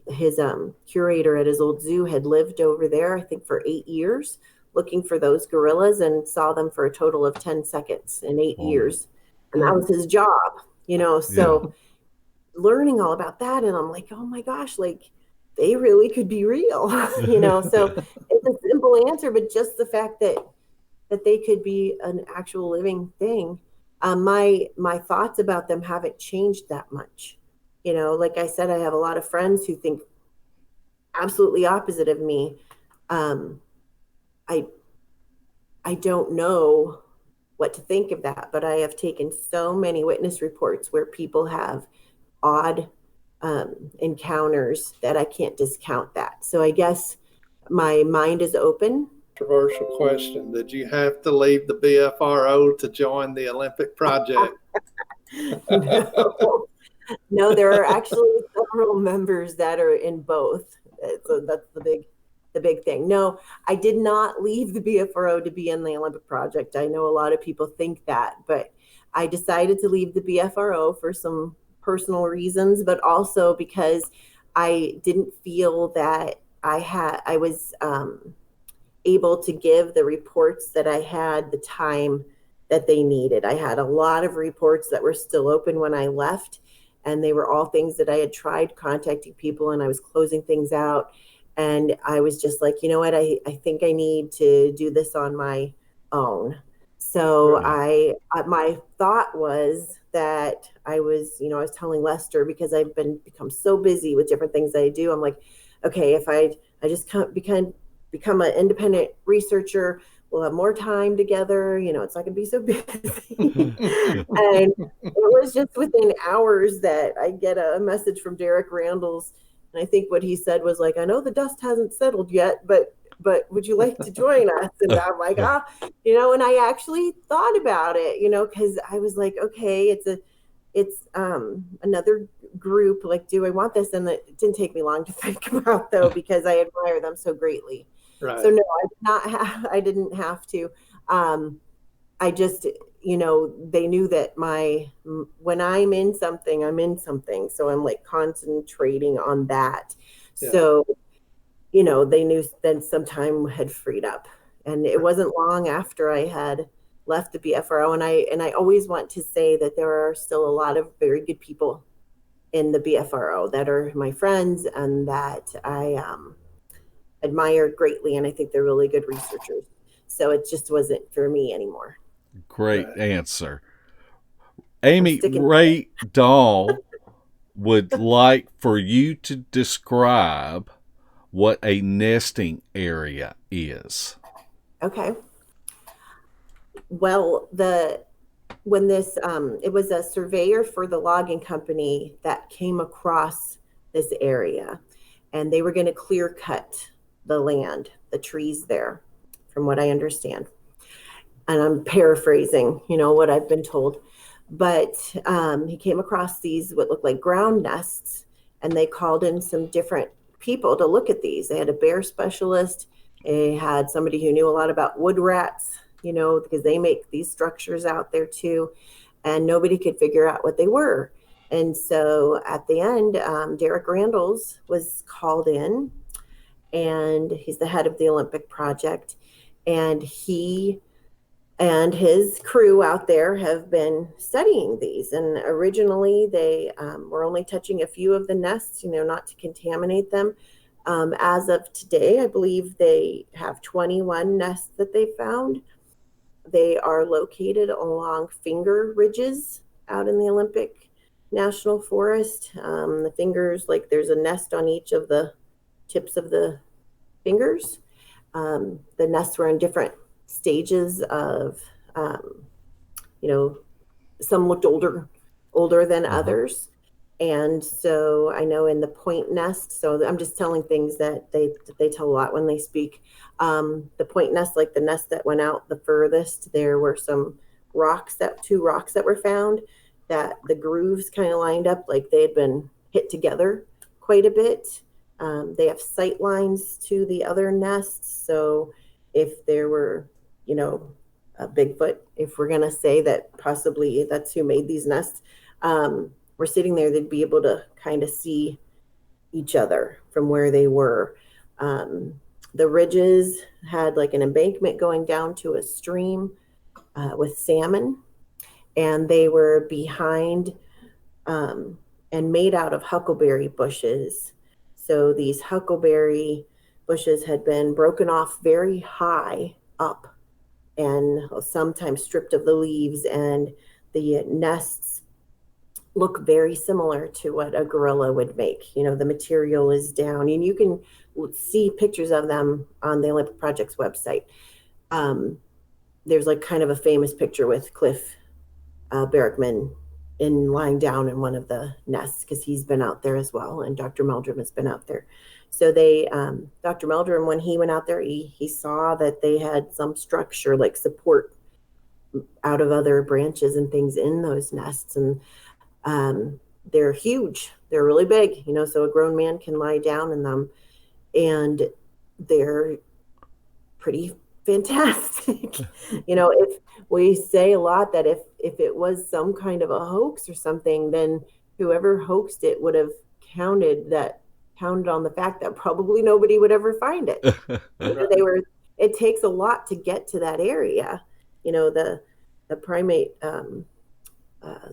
his curator at his old zoo had lived over there, I think, for 8 years looking for those gorillas and saw them for a total of 10 seconds in 8 years. And that was his job. So learning all about that. And I'm like, oh my gosh, like they really could be real, so it's a simple answer, but just the fact that they could be an actual living thing. My thoughts about them haven't changed that much. Like I said, I have a lot of friends who think absolutely opposite of me. I I don't know what to think of that, but I have taken so many witness reports where people have odd encounters that I can't discount that. So I guess my mind is open. Controversial question. Did you have to leave the BFRO to join the Olympic project? No, there are actually several members that are in both. So that's the big thing. No, I did not leave the BFRO to be in the Olympic project. I know a lot of people think that, but I decided to leave the BFRO for some personal reasons, but also because I didn't feel that I was able to give the reports that I had the time that they needed. I had a lot of reports that were still open when I left, and they were all things that I had tried contacting people, and I was closing things out. And I was just like, you know what, I think I need to do this on my own. So my thought was that I was telling Lester, because I've become so busy with different things I do. I'm like, okay, if I just become an independent researcher, we'll have more time together. It's not gonna be so busy. And it was just within hours that I get a message from Derek Randalls. And I think what he said was like, I know the dust hasn't settled yet, but would you like to join us? And I'm like, and I actually thought about it, because I was like, okay, it's another group. Like, do I want this? And it didn't take me long to think about, though, because I admire them so greatly. Right. So no, I didn't have to. I just, they knew that when I'm in something, I'm in something. So I'm like concentrating on that. Yeah. So, they knew then some time had freed up, and it wasn't long after I had left the BFRO. And I always want to say that there are still a lot of very good people in the BFRO that are my friends and that I admire greatly. And I think they're really good researchers. So it just wasn't for me anymore. Great answer. Amy Ray Dahl would like for you to describe what a nesting area is. Okay. Well, when this it was a surveyor for the logging company that came across this area, and they were going to clear cut the land, the trees there, from what I understand. And I'm paraphrasing, what I've been told. But he came across these, what looked like ground nests, and they called in some different people to look at these. They had a bear specialist. They had somebody who knew a lot about wood rats, because they make these structures out there too. And nobody could figure out what they were. And so at the end, Derek Randalls was called in, and he's the head of the Olympic project. And he and his crew out there have been studying these. And originally they were only touching a few of the nests, not to contaminate them. As of today, I believe they have 21 nests that they found. They are located along finger ridges out in the Olympic National Forest. The fingers, like there's a nest on each of the tips of the fingers. The nests were in different stages of, some looked older than others. And so I know in the point nest, so I'm just telling things that they tell a lot when they speak. The point nest, like the nest that went out the furthest, there were some two rocks that were found that the grooves kind of lined up like they had been hit together quite a bit. They have sight lines to the other nests. So if there were, a Bigfoot, if we're going to say that possibly that's who made these nests, we're sitting there, they'd be able to kind of see each other from where they were. The ridges had like an embankment going down to a stream with salmon, and they were behind and made out of huckleberry bushes. So these huckleberry bushes had been broken off very high up and sometimes stripped of the leaves, and the nests look very similar to what a gorilla would make. The material is down, and you can see pictures of them on the Olympic Project's website. There's like kind of a famous picture with Cliff Barrickman in lying down in one of the nests, because he's been out there as well, and Dr. Meldrum has been out there. So Dr. Meldrum, when he went out there, he saw that they had some structure like support out of other branches and things in those nests, and they're huge. They're really big, so a grown man can lie down in them, and they're pretty fantastic. If we say a lot that if it was some kind of a hoax or something, then whoever hoaxed it would have counted on the fact that probably nobody would ever find it. It takes a lot to get to that area. The primate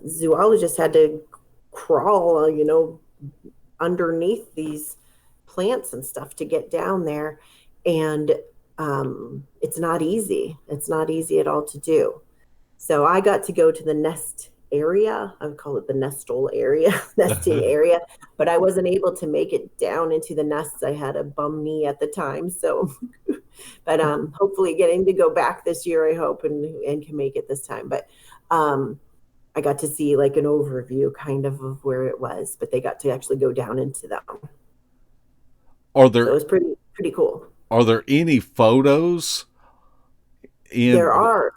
zoologist had to crawl, underneath these plants and stuff to get down there. And it's not easy. It's not easy at all to do. So I got to go to the nest area. I would call it the nesting area, but I wasn't able to make it down into the nests. I had a bum knee at the time. So, but hopefully getting to go back this year, I hope, and can make it this time. But I got to see like an overview kind of where it was, but they got to actually go down into them. So it was pretty cool. Are there any photos? There are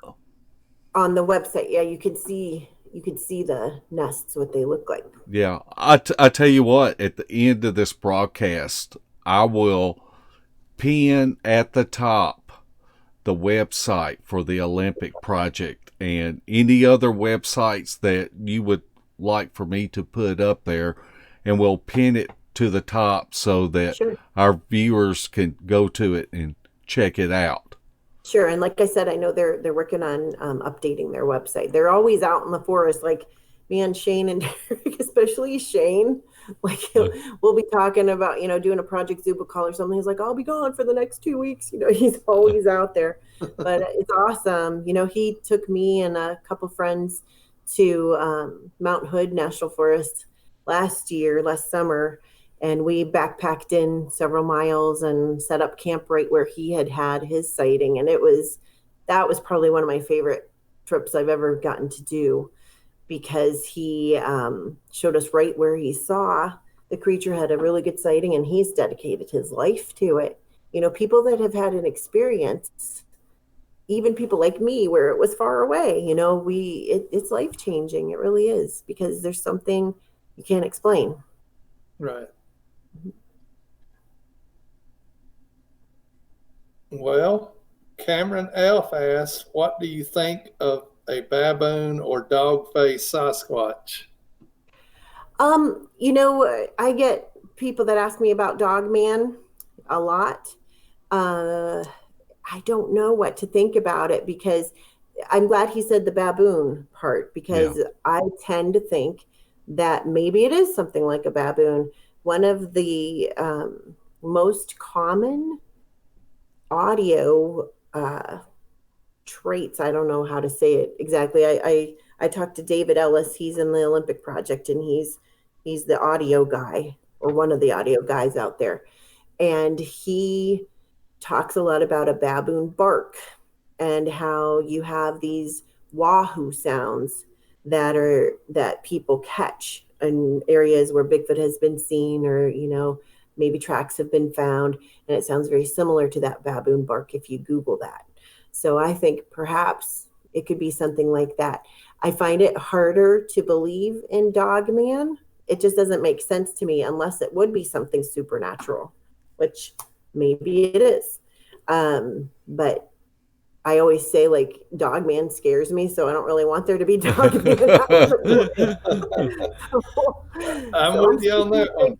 on the website. Yeah, you can see the nests, what they look like. Yeah, I tell you what, at the end of this broadcast, I will pin at the top the website for the Olympic Project and any other websites that you would like for me to put up there, and we'll pin it to the top so that our viewers can go to it and check it out. Sure. And like I said, I know they're working on updating their website. They're always out in the forest, like me and Shane and Derek, especially Shane. Like we'll be talking about, doing a Project Zuba call or something. He's like, I'll be gone for the next 2 weeks. He's always out there. But it's awesome. He took me and a couple friends to Mount Hood National Forest last summer. And we backpacked in several miles and set up camp right where he had his sighting. And that was probably one of my favorite trips I've ever gotten to do, because he showed us right where he saw the creature had a really good sighting, and he's dedicated his life to it. People that have had an experience, even people like me where it was far away, it's life-changing. It really is, because there's something you can't explain. Right. Well, Cameron Elf asks, what do you think of a baboon or dog-faced Sasquatch? I get people that ask me about Dogman a lot. I don't know what to think about it, because I'm glad he said the baboon part, because I tend to think that maybe it is something like a baboon. One of the most common audio traits, I don't know how to say it exactly. I talked to David Ellis. He's in the Olympic Project, and he's the audio guy, or one of the audio guys out there. And he talks a lot about a baboon bark, and how you have these wahoo sounds that people catch in areas where Bigfoot has been seen, or maybe tracks have been found, and it sounds very similar to that baboon bark if you Google that. So I think perhaps it could be something like that. I find it harder to believe in Dogman, it just doesn't make sense to me unless it would be something supernatural, which maybe it is. But I always say, like, Dogman scares me, so I don't really want there to be Dogman. I'm with you on that one.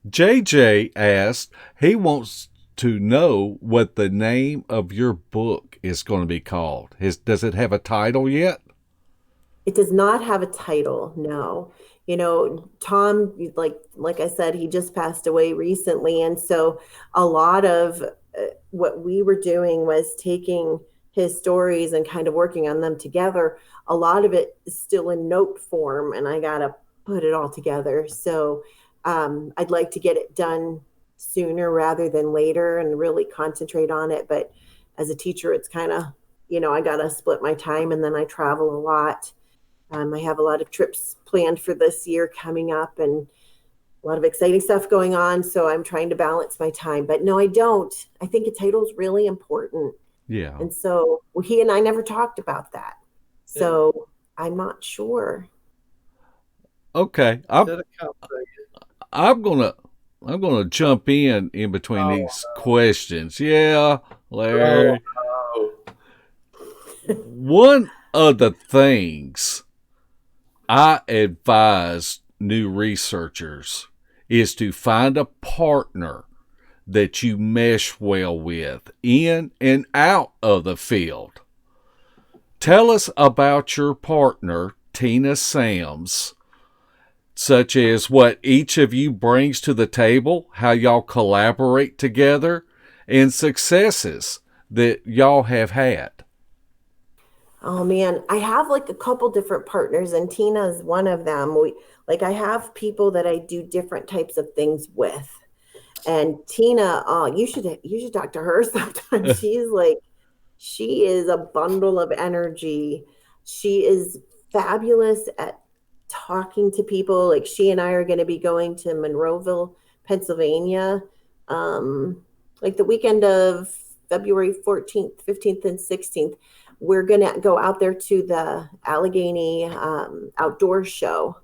JJ asked, he wants to know what the name of your book is going to be called. Does it have a title yet? It does not have a title, no. Tom, like I said, he just passed away recently. And so a lot of what we were doing was taking his stories and kind of working on them together. A lot of it is still in note form, and I got to put it all together. So I'd like to get it done sooner rather than later and really concentrate on it. But as a teacher, it's kind of, I got to split my time, and then I travel a lot. I have a lot of trips planned for this year coming up and a lot of exciting stuff going on. So I'm trying to balance my time. But no, I don't. I think a title is really important. Yeah. And so he and I never talked about that. So I'm not sure. Okay. I'm gonna jump in between these questions. Yeah, Larry. One of the things I advise new researchers is to find a partner that you mesh well with in and out of the field. Tell us about your partner, Tina Sams, such as what each of you brings to the table, how y'all collaborate together, and successes that y'all have had. Oh man, I have like a couple different partners, and Tina is one of them. I have people that I do different types of things with. And Tina, you should talk to her sometime. She is a bundle of energy. She is fabulous at talking to people. Like, she and I are going to be going to Monroeville, Pennsylvania, like the weekend of February 14th, 15th, and 16th. We're going to go out there to the Allegheny outdoor show.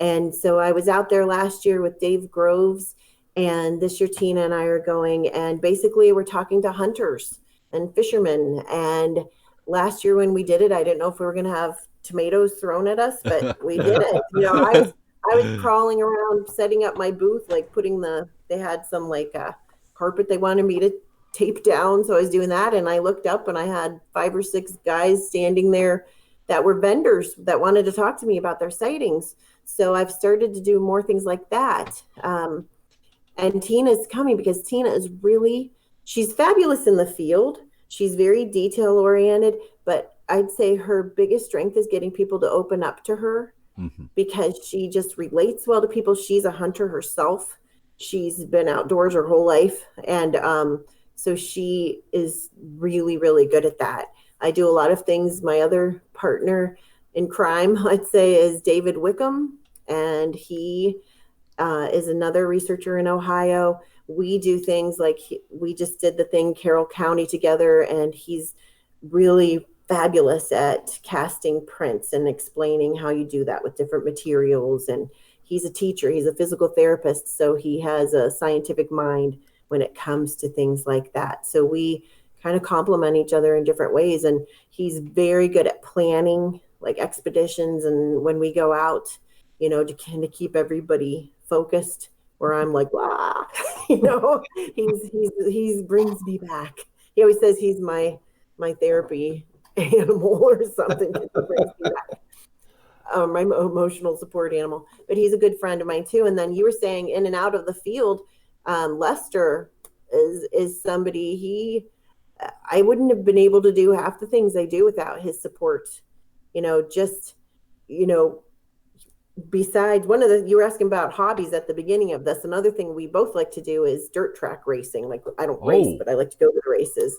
And so I was out there last year with Dave Groves, and this year Tina and I are going, and basically we're talking to hunters and fishermen. And last year when we did it, I didn't know if we were going to have tomatoes thrown at us, but we did it. I was crawling around setting up my booth, like they had some carpet they wanted me to tape down. So I was doing that, and I looked up and I had 5 or 6 guys standing there that were vendors that wanted to talk to me about their sightings. So I've started to do more things like that. And Tina's coming because Tina is she's fabulous in the field. She's very detail oriented, but I'd say her biggest strength is getting people to open up to her, because she just relates well to people. She's a hunter herself. She's been outdoors her whole life. And so she is really, really good at that. I do a lot of things. My other partner in crime, I'd say, is David Wickham, and he is another researcher in Ohio. We do things like we just did the thing Carroll County together, and he's really fabulous at casting prints and explaining how you do that with different materials. And he's a teacher, he's a physical therapist, so he has a scientific mind when it comes to things like that. So we kind of complement each other in different ways. And he's very good at planning like expeditions. And when we go out, to kind of keep everybody focused, where I'm like, wow, he brings me back. He always says he's my therapy animal or something. He brings me back. My emotional support animal, but he's a good friend of mine too. And then you were saying in and out of the field, Lester is somebody I wouldn't have been able to do half the things I do without his support. Besides you were asking about hobbies at the beginning of this. Another thing we both like to do is dirt track racing. Like, I don't race, but I like to go to the races.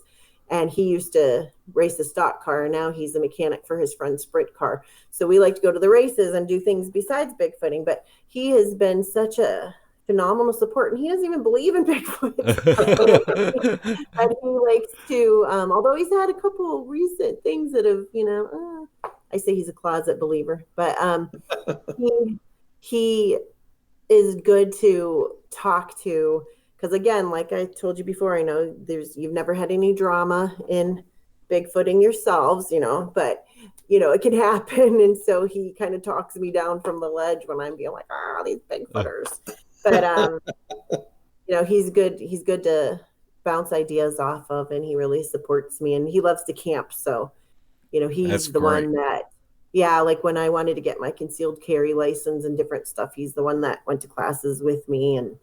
And he used to race a stock car, and now he's a mechanic for his friend's sprint car. So we like to go to the races and do things besides Bigfooting. But he has been such a phenomenal support, and he doesn't even believe in Bigfoot. And he likes to, although he's had a couple recent things that have, I say he's a closet believer, but he is good to talk to, because again, like I told you before, I know you've never had any drama in Bigfooting yourselves, but it can happen. And so he kind of talks me down from the ledge when I'm being like, these Bigfooters. But he's good to bounce ideas off of, and he really supports me, and he loves to camp. So, he's That's the great. one that, like when I wanted to get my concealed carry license and different stuff, he's the one that went to classes with me and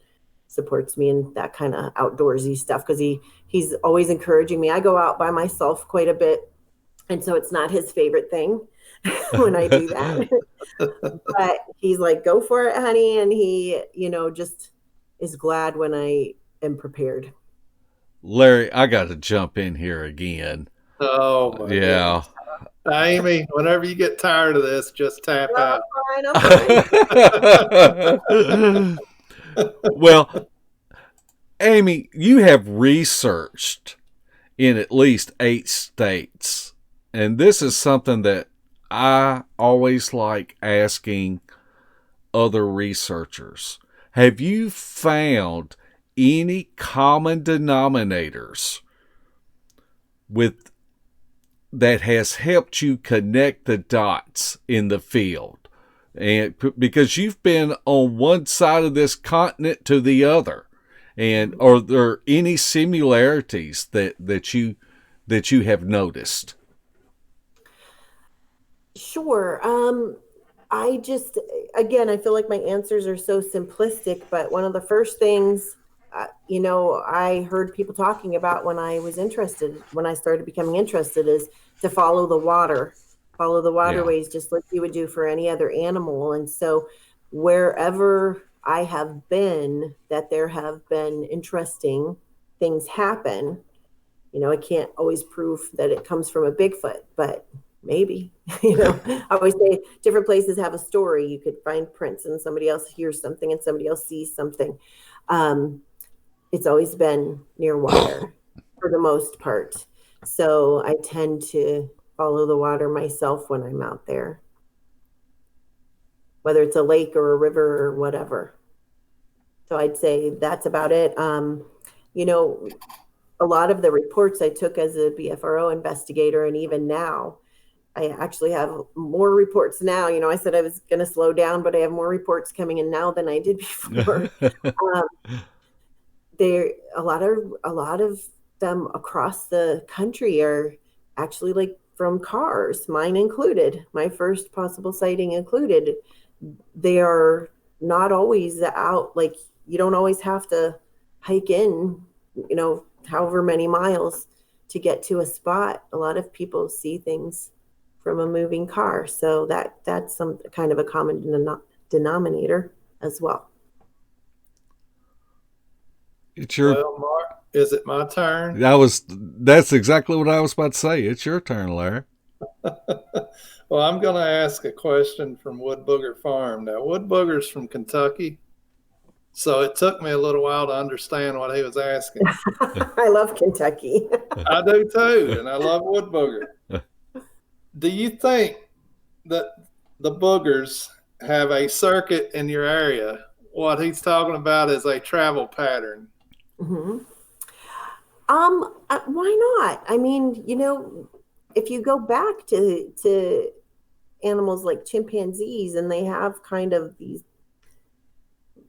supports me in that kind of outdoorsy stuff, because he's always encouraging me. I go out by myself quite a bit, and so it's not his favorite thing when I do that. But he's like, go for it, honey. And he, just is glad when I am prepared. Larry, I got to jump in here again. Oh, my yeah. goodness. Amy, whenever you get tired of this, just tap out. I'm fine. Well, Amy, you have researched in at least 8 states. And this is something that I always like asking other researchers. Have you found any common denominators that has helped you connect the dots in the field? And because you've been on one side of this continent to the other, and are there any similarities that you have noticed? Sure. I feel like my answers are so simplistic, but one of the first things, I heard people talking about when I started becoming interested, is to follow the waterways, just like you would do for any other animal. And so wherever I have been, that there have been interesting things happen. I can't always prove that it comes from a Bigfoot, but maybe, I always say different places have a story. You could find prints and somebody else hears something and somebody else sees something. It's always been near water for the most part. So I tend to follow the water myself when I'm out there, whether it's a lake or a river or whatever. So I'd say that's about it. A lot of the reports I took as a BFRO investigator, and even now, I actually have more reports now. I said I was going to slow down, but I have more reports coming in now than I did before. A lot of them across the country are actually like from cars, mine included. My first possible sighting included. They are not always out. Like, you don't always have to hike in, however many miles to get to a spot. A lot of people see things from a moving car. So that's some kind of a common denominator as well. Well, Mark, is it my turn? That's exactly what I was about to say. It's your turn, Larry. Well, I'm going to ask a question from Wood Booger Farm. Now, Wood Booger's from Kentucky, so it took me a little while to understand what he was asking. I love Kentucky. I do too, and I love Wood Booger. Do you think that the boogers have a circuit in your area? What he's talking about is a travel pattern. Mm-hmm. Why not? I mean, if you go back to animals like chimpanzees, and they have kind of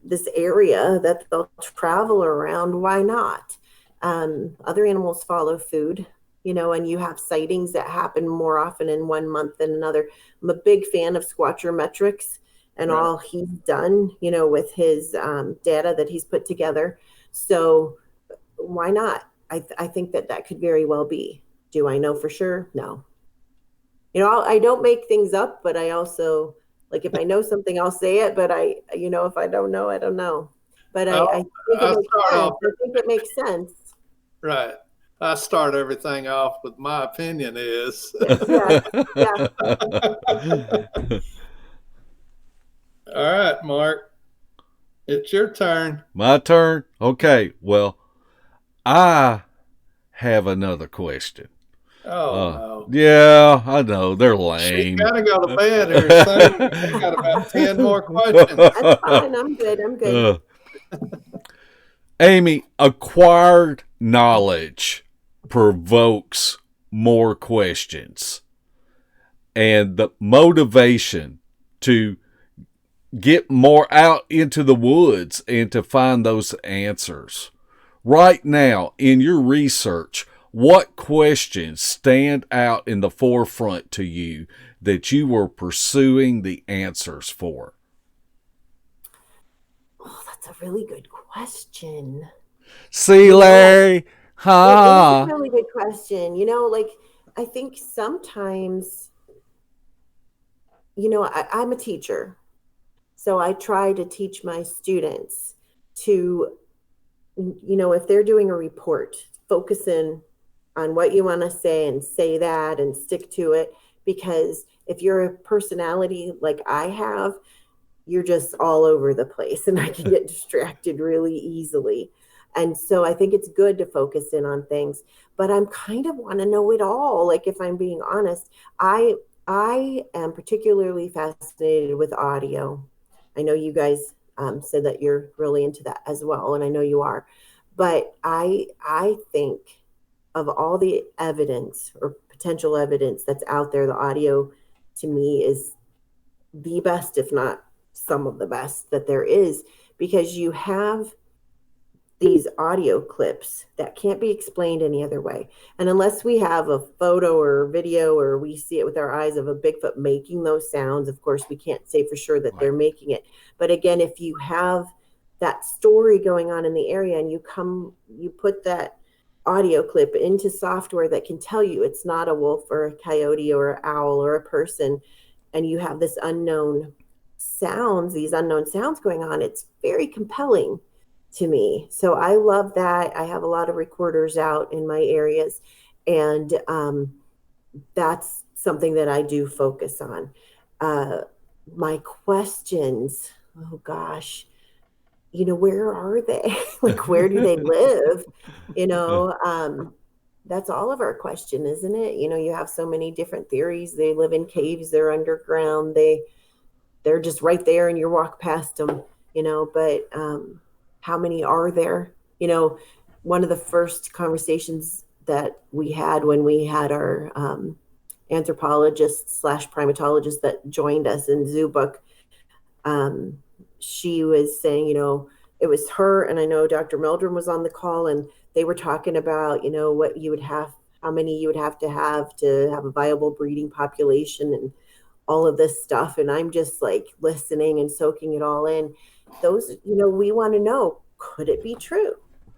this area that they'll travel around, why not? Other animals follow food, and you have sightings that happen more often in one month than another. I'm a big fan of Squatcher Metrics and all he's done, with his data that he's put together. So why not? I think that could very well be. Do I know for sure? No. I don't make things up, but I also, like, if I know something, I'll say it. But if I don't know, I don't know. But I think it makes sense. Right. I start everything off with my opinion is. Yeah. All right, Mark. It's your turn. My turn? Okay. Well, I have another question. Oh no. Yeah, I know they're She lame. gotta go to bed here soon. I got about 10 more questions. That's fine. I'm good. I'm good. Amy, acquired knowledge provokes more questions, and the motivation to get more out into the woods and to find those answers. Right now, in your research, what questions stand out in the forefront to you that you were pursuing the answers for? Oh, that's a really good question. See, Larry? It is a Ha! really good question. Like I think sometimes, I'm a teacher. So I try to teach my students to, if they're doing a report, focus in on what you want to say that and stick to it. Because if you're a personality like I have, you're just all over the place and I can get distracted really easily. And so I think it's good to focus in on things, but I'm kind of want to know it all. Like if I'm being honest, I am particularly fascinated with audio. I know you guys said that you're really into that as well, and I know you are. But I think of all the evidence or potential evidence that's out there, the audio to me is the best, if not some of the best that there is, because you have these audio clips that can't be explained any other way. And unless we have a photo or video or we see it with our eyes of a Bigfoot making those sounds, of course, we can't say for sure that they're making it. But again, if you have that story going on in the area and you put that audio clip into software that can tell you it's not a wolf or a coyote or an owl or a person, and you have these unknown sounds going on, it's very compelling to me. So I love that. I have a lot of recorders out in my areas, and that's something that I do focus on. My questions, oh gosh, where are they? Like, where do they live? That's all of our question, isn't it? You have so many different theories. They live in caves, they're underground, they're just right there and you walk past them, but how many are there? One of the first conversations that we had when we had our anthropologist / primatologist that joined us in Zoo Book, she was saying, it was her, and I know Dr. Meldrum was on the call, and they were talking about, what you would have, how many you would have to have a viable breeding population and all of this stuff. And I'm just like listening and soaking it all in. Those, we want to know, could it be true?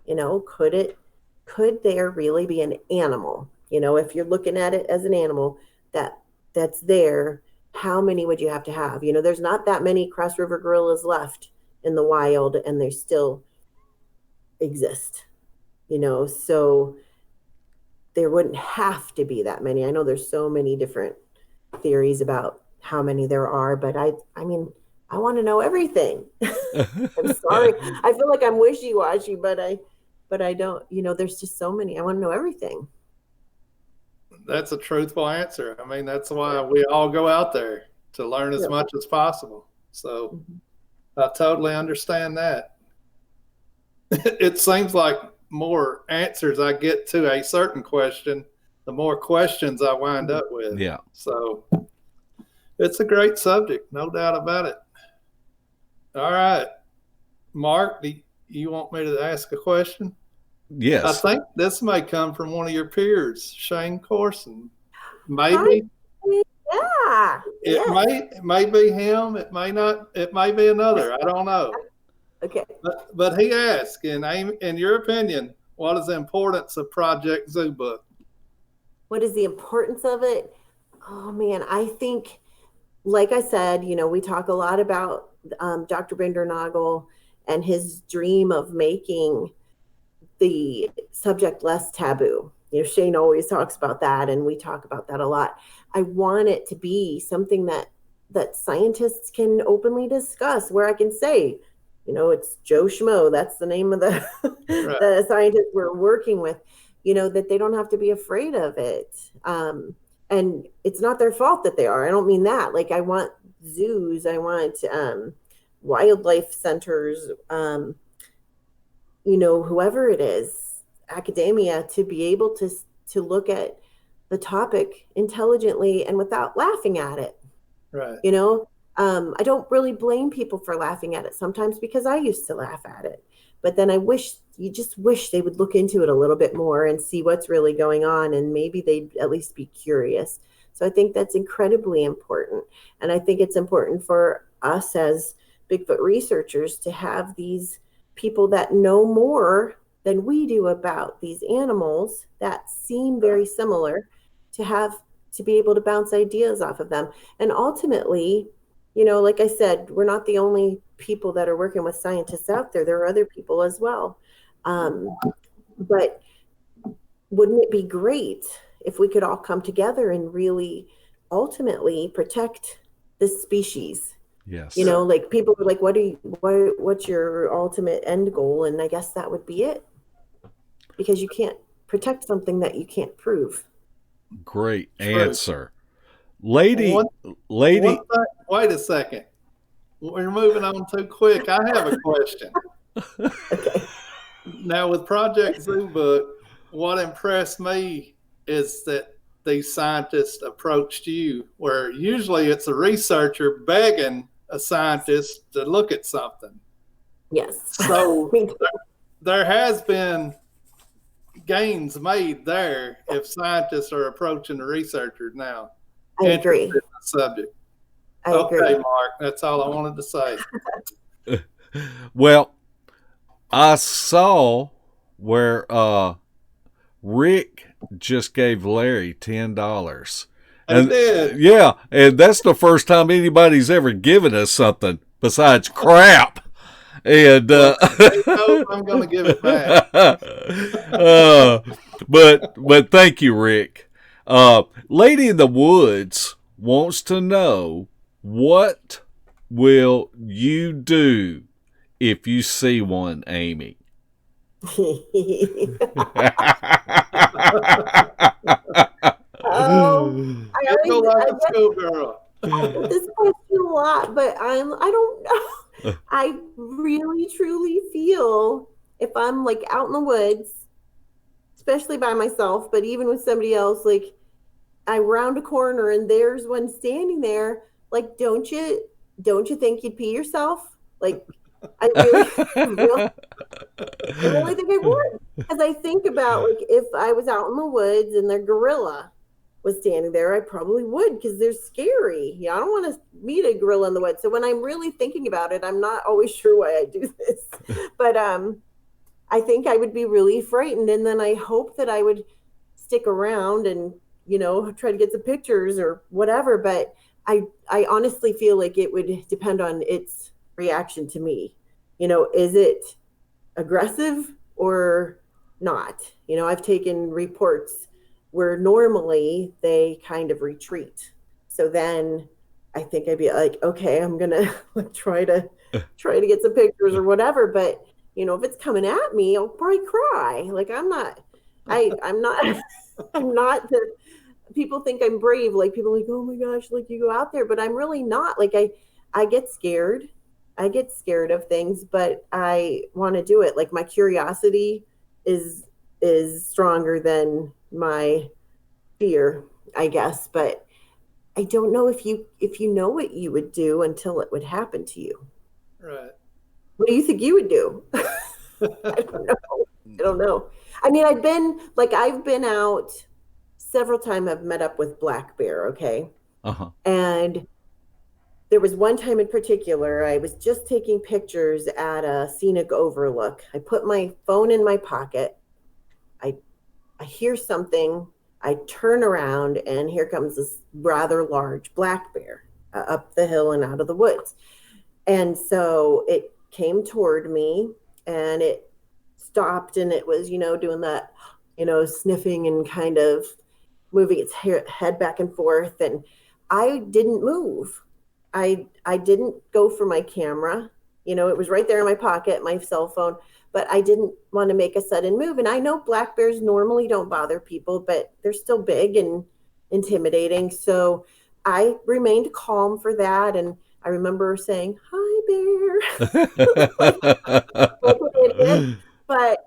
Could there really be an animal? If you're looking at it as an animal that's there, how many would you have to have? There's not that many Cross River gorillas left in the wild, and they still exist, so there wouldn't have to be that many. I know there's so many different theories about how many there are, but I mean, I want to know everything. I'm sorry. I feel like I'm wishy-washy, but I don't, there's just so many. I want to know everything. That's a truthful answer. I mean, that's why we all go out there, to learn as much as possible. So I totally understand that. It seems like more answers I get to a certain question, the more questions I wind up with. Yeah. So it's a great subject, no doubt about it. All right. Mark, do you want me to ask a question? Yes. I think this may come from one of your peers, Shane Corson. Maybe. Yeah. It may be him. It may not. It may be another. I don't know. Okay. But he asked, in your opinion, what is the importance of Project Zoo Book? What is the importance of it? Oh man, I think, like I said, we talk a lot about Dr. Bindernagel and his dream of making the subject less taboo. Shane always talks about that, and we talk about that a lot. I want it to be something that scientists can openly discuss, where I can say, it's Joe Schmo. That's the name of the scientist we're working with. that they don't have to be afraid of it. And it's not their fault that they are. I don't mean that. Like, I want zoos, I want wildlife centers, whoever it is, academia, to be able to look at the topic intelligently and without laughing at it. Right. I don't really blame people for laughing at it sometimes, because I used to laugh at it. But then you just wish they would look into it a little bit more and see what's really going on, and maybe they'd at least be curious. So I think that's incredibly important. And I think it's important for us as Bigfoot researchers to have these people that know more than we do about these animals that seem very similar, to be able to bounce ideas off of them. And ultimately, like I said, we're not the only people that are working with scientists out there. There are other people as well. But wouldn't it be great if we could all come together and really ultimately protect this species? Yes. Like, people are like, what's your ultimate end goal? And I guess that would be it, because you can't protect something that you can't prove. Great True. answer. Lady. Wait a second. We're moving on too quick. I have a question. Okay. Now, with Project Zoo Book, what impressed me is that these scientists approached you, where usually it's a researcher begging a scientist to look at something. Yes. So there has been gains made there if scientists are approaching the researchers now. I agree. In the subject. I agree. Mark, that's all I wanted to say. Well, I saw where Rick just gave Larry $10. I did. Yeah, and that's the first time anybody's ever given us something besides crap. And I'm going to give it back. But thank you, Rick. Lady in the Woods wants to know, what will you do if you see one, Amy? I get this question a lot, but I don't know. I really truly feel, if I'm like out in the woods, especially by myself, but even with somebody else, like, I round a corner and there's one standing there, like, don't you think you'd pee yourself? Like, I really think I would. Because I think about, like, if I was out in the woods and their gorilla was standing there, I probably would, because they're scary. Yeah, I don't want to meet a gorilla in the woods. So when I'm really thinking about it, I'm not always sure why I do this. But I think I would be really frightened, and then I hope that I would stick around and, try to get some pictures or whatever. But I honestly feel like it would depend on its reaction to me. Is it aggressive or not? I've taken reports where normally they kind of retreat. So then I think I'd be like, okay, I'm going to try to get some pictures or whatever. But, if it's coming at me, I'll probably cry. Like, I'm not people think I'm brave. Like, people are like, oh my gosh, like, you go out there, but I'm really not. Like, I get scared. I get scared of things, but I want to do it. Like, my curiosity is stronger than my fear, I guess. But I don't know if you know what you would do until it would happen to you. Right. What do you think you would do? I don't know. I mean, I've been out several times. I've met up with black bear. Okay. Uh-huh. And there was one time in particular, I was just taking pictures at a scenic overlook. I put my phone in my pocket. I hear something. I turn around, and here comes this rather large black bear up the hill and out of the woods. And so it came toward me, and it stopped, and it was, doing that, sniffing and kind of moving its head back and forth. And I didn't move. I didn't go for my camera. It was right there in my pocket, my cell phone, but I didn't want to make a sudden move. And I know black bears normally don't bother people, but they're still big and intimidating. So I remained calm for that. And I remember saying, "Hi, bear." like an idiot. But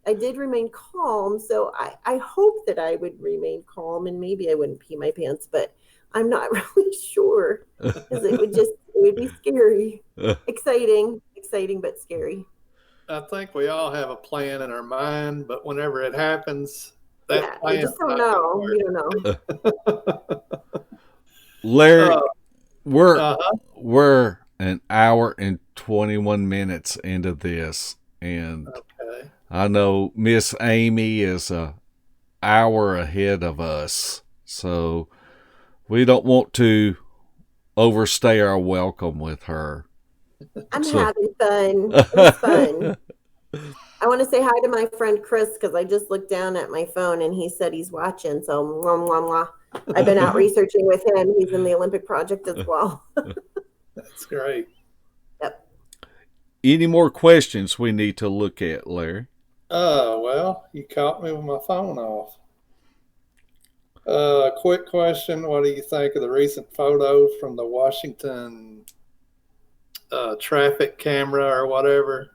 I did remain calm. So I hope that I would remain calm, and maybe I wouldn't pee my pants, but I'm not really sure, because it would be scary. Exciting, but scary. I think we all have a plan in our mind, but whenever it happens, that Yeah, you plan's just don't not gonna know. work. You don't know. Larry, we're Uh-huh. we're an hour and 21 minutes into this, and Okay. I know Miss Amy is a hour ahead of us, so we don't want to overstay our welcome with her. I'm So- having fun. It was fun. I want to say hi to my friend Chris, because I just looked down at my phone and he said he's watching. So mwah, mwah, mwah. I've been out researching with him. He's in the Olympic project as well. That's great. Yep. Any more questions we need to look at, Larry? Well, you caught me with my phone off. Quick question. What do you think of the recent photo from the Washington traffic camera or whatever?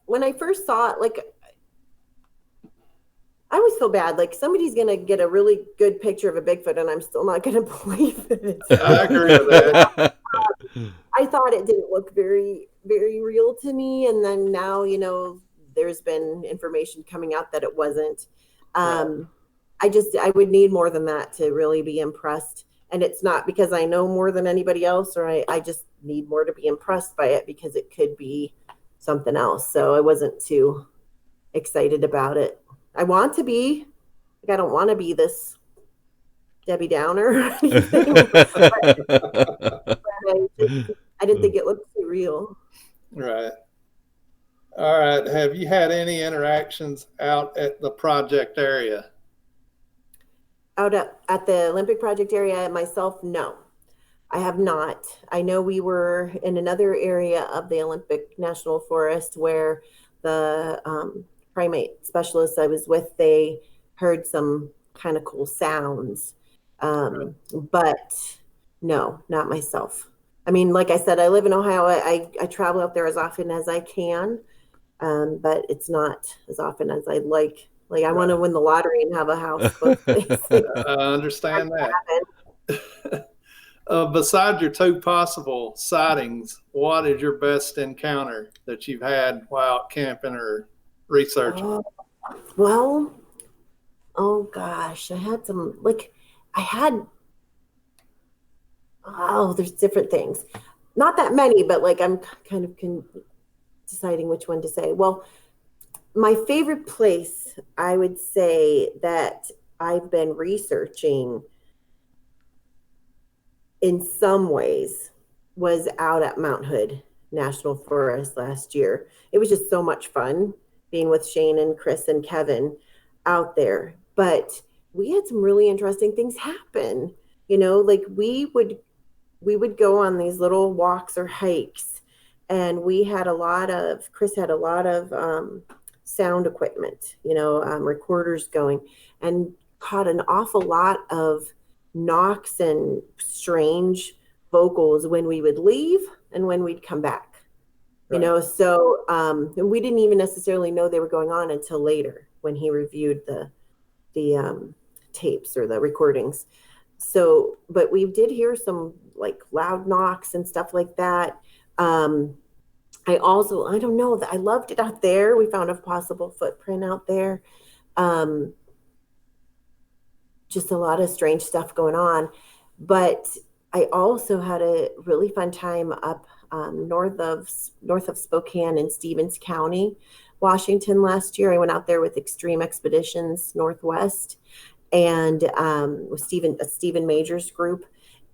When I first saw it, like, I always feel bad. Like, somebody's going to get a really good picture of a Bigfoot and I'm still not going to believe it. I agree with that. I thought it didn't look very, very real to me. And then now, there's been information coming out that it wasn't. I would need more than that to really be impressed. And it's not because I know more than anybody else, or I just need more to be impressed by it, because it could be something else. So I wasn't too excited about it. I want to be. Like, I don't want to be this Debbie Downer or anything. but I didn't think it looked too real. Right. All right. Have you had any interactions out at the project area? Out at the Olympic project area myself, no. I have not. I know we were in another area of the Olympic National Forest where the primate specialists I was with, they heard some kind of cool sounds. But no, not myself. I mean, like I said, I live in Ohio. I travel up there as often as I can, but it's not as often as I'd like. Like, I want to win the lottery and have a house both places. I understand that. Besides your two possible sightings, what is your best encounter that you've had while out camping or researching? Well, oh gosh, I had some, there's different things. Not that many, but like, I'm kind of deciding which one to say. Well, my favorite place, I would say, that I've been researching in some ways was out at Mount Hood National Forest last year. It was just so much fun being with Shane and Chris and Kevin out there. But we had some really interesting things happen. Like, we would go on these little walks or hikes, and Chris had a lot of sound equipment, recorders going, and caught an awful lot of knocks and strange vocals when we would leave and when we'd come back. Right. So and we didn't even necessarily know they were going on until later when he reviewed the tapes or the recordings. So, but we did hear some like loud knocks and stuff like that. I don't know, that I loved it out there. We found a possible footprint out there. Just a lot of strange stuff going on. But I also had a really fun time up north of Spokane in Stevens County, Washington last year. I went out there with Extreme Expeditions Northwest and with Stephen Major's group.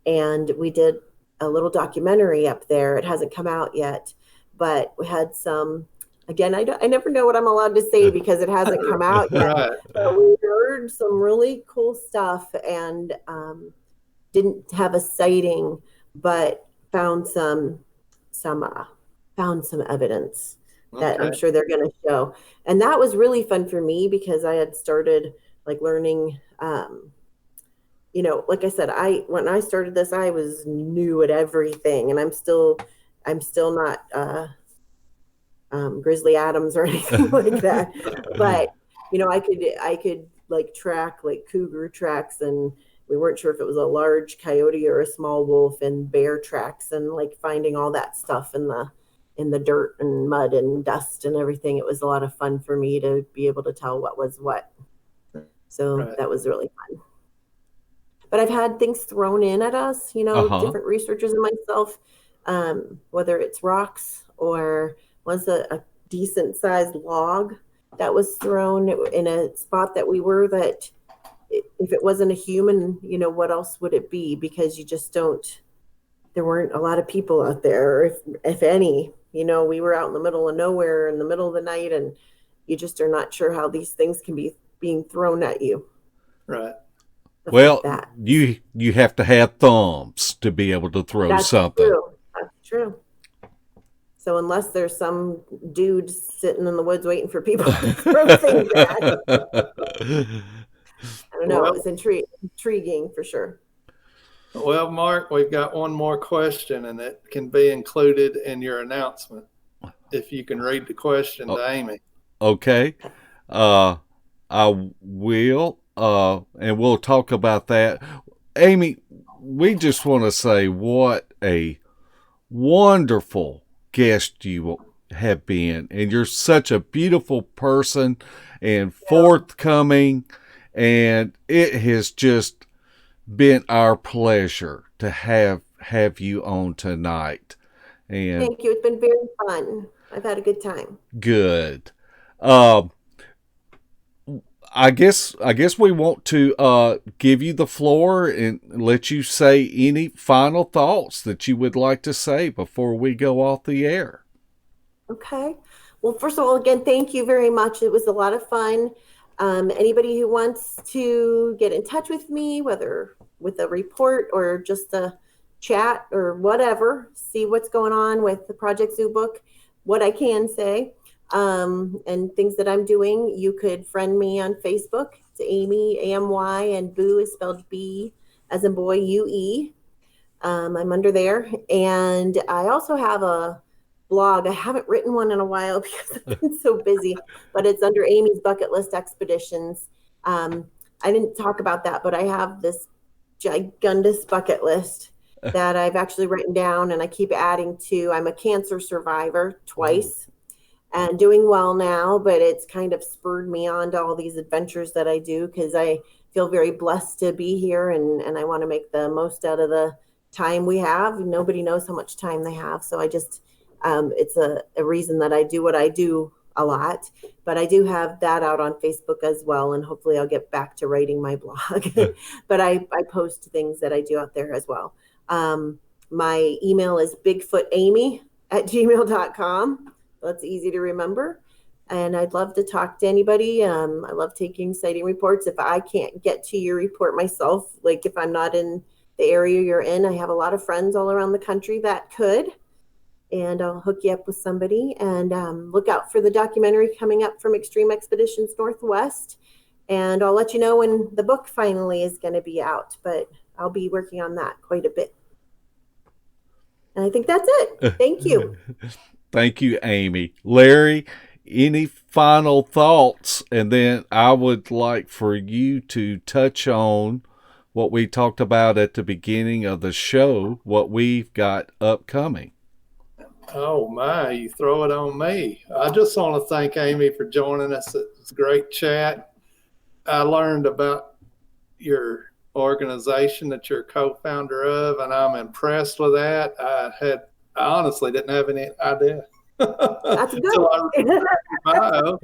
And we did a little documentary up there. It hasn't come out yet, but we had some, again, I never know what I'm allowed to say because it hasn't come out yet. Right. But we heard some really cool stuff and didn't have a sighting, but found some evidence. that I'm sure they're going to show. And that was really fun for me because I had started like learning, like I said, when I started this, I was new at everything, and I'm still not Grizzly Adams or anything like that. But I could like track like cougar tracks, and we weren't sure if it was a large coyote or a small wolf, and bear tracks, and like finding all that stuff in the dirt and mud and dust and everything. It was a lot of fun for me to be able to tell what was what. So that was really fun. But I've had things thrown in at us, different researchers and myself, whether it's rocks or was a decent sized log that was thrown in a spot that we were, that if it wasn't a human, what else would it be? Because you just there weren't a lot of people out there, if any. We were out in the middle of nowhere in the middle of the night, and you just are not sure how these things can be being thrown at you. Right. Well, you have to have thumbs to be able to throw something. True. That's true. So unless there's some dude sitting in the woods waiting for people to throw things at, I don't know. It was intriguing for sure. Well, Mark, we've got one more question, and it can be included in your announcement. If you can read the question to Amy. Okay. I will. And we'll talk about that. Amy, we just want to say what a wonderful guest you have been. And you're such a beautiful person and forthcoming. And it has just been our pleasure to have you on tonight. And thank you. It's been very fun. I've had a good time. Good. I guess we want to give you the floor and let you say any final thoughts that you would like to say before we go off the air. Okay. Well, first of all, again, thank you very much. It was a lot of fun. Anybody who wants to get in touch with me, whether with a report or just a chat or whatever, see what's going on with the Project Zoo book, what I can say, and things that I'm doing, you could friend me on Facebook. It's Amy, A-M-Y, and Boo is spelled B as in boy, U-E. I'm under there. And I also have a blog. I haven't written one in a while because I've been so busy, but it's under Amy's Bucket List Expeditions. I didn't talk about that, but I have this gigundous bucket list that I've actually written down, and I keep adding to. I'm a cancer survivor twice and doing well now, but it's kind of spurred me on to all these adventures that I do because I feel very blessed to be here, and I want to make the most out of the time we have. Nobody knows how much time they have. So I just, it's a reason that I do what I do a lot, but I do have that out on Facebook as well. And hopefully I'll get back to writing my blog, but I post things that I do out there as well. My email is bigfootamy@gmail.com. That's easy to remember. And I'd love to talk to anybody. I love taking sighting reports. If I can't get to your report myself, like if I'm not in the area you're in, I have a lot of friends all around the country that could. And I'll hook you up with somebody. And look out for the documentary coming up from Extreme Expeditions Northwest. And I'll let you know when the book finally is going to be out. But I'll be working on that quite a bit. And I think that's it. Thank you. Thank you, Amy. Larry, any final thoughts? And then I would like for you to touch on what we talked about at the beginning of the show, what we've got upcoming. Oh, my, you throw it on me. I just want to thank Amy for joining us. It was a great chat. I learned about your organization that you're co-founder of, and I'm impressed with that. I honestly didn't have any idea. That's good. So I read your bio.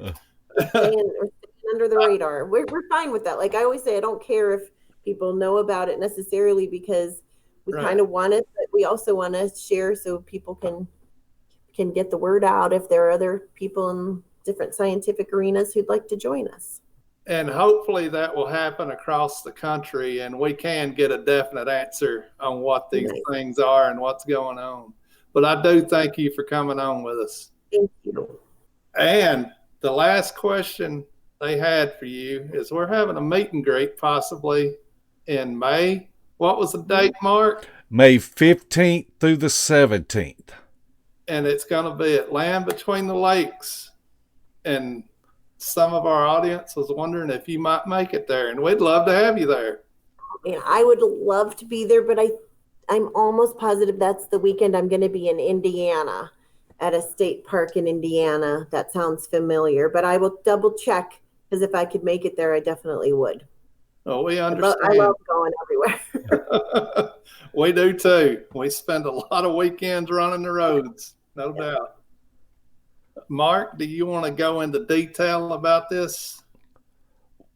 Under the radar. We're fine with that. Like I always say, I don't care if people know about it necessarily, because we kind of want it, but we also want to share so people can get the word out if there are other people in different scientific arenas who'd like to join us. And hopefully that will happen across the country, and we can get a definite answer on what these things are and what's going on. But I do thank you for coming on with us. Thank you. And the last question they had for you is, we're having a meet and greet possibly in May. What was the date, Mark? May 15th through the 17th. And it's going to be at Land Between the Lakes. And some of our audience was wondering if you might make it there, and we'd love to have you there. And I would love to be there, but I'm almost positive that's the weekend I'm going to be in Indiana at a state park in Indiana. That sounds familiar, but I will double check, because if I could make it there, I definitely would. Oh, we understand. I love going everywhere. We do too. We spend a lot of weekends running the roads, no doubt. Mark, do you want to go into detail about this?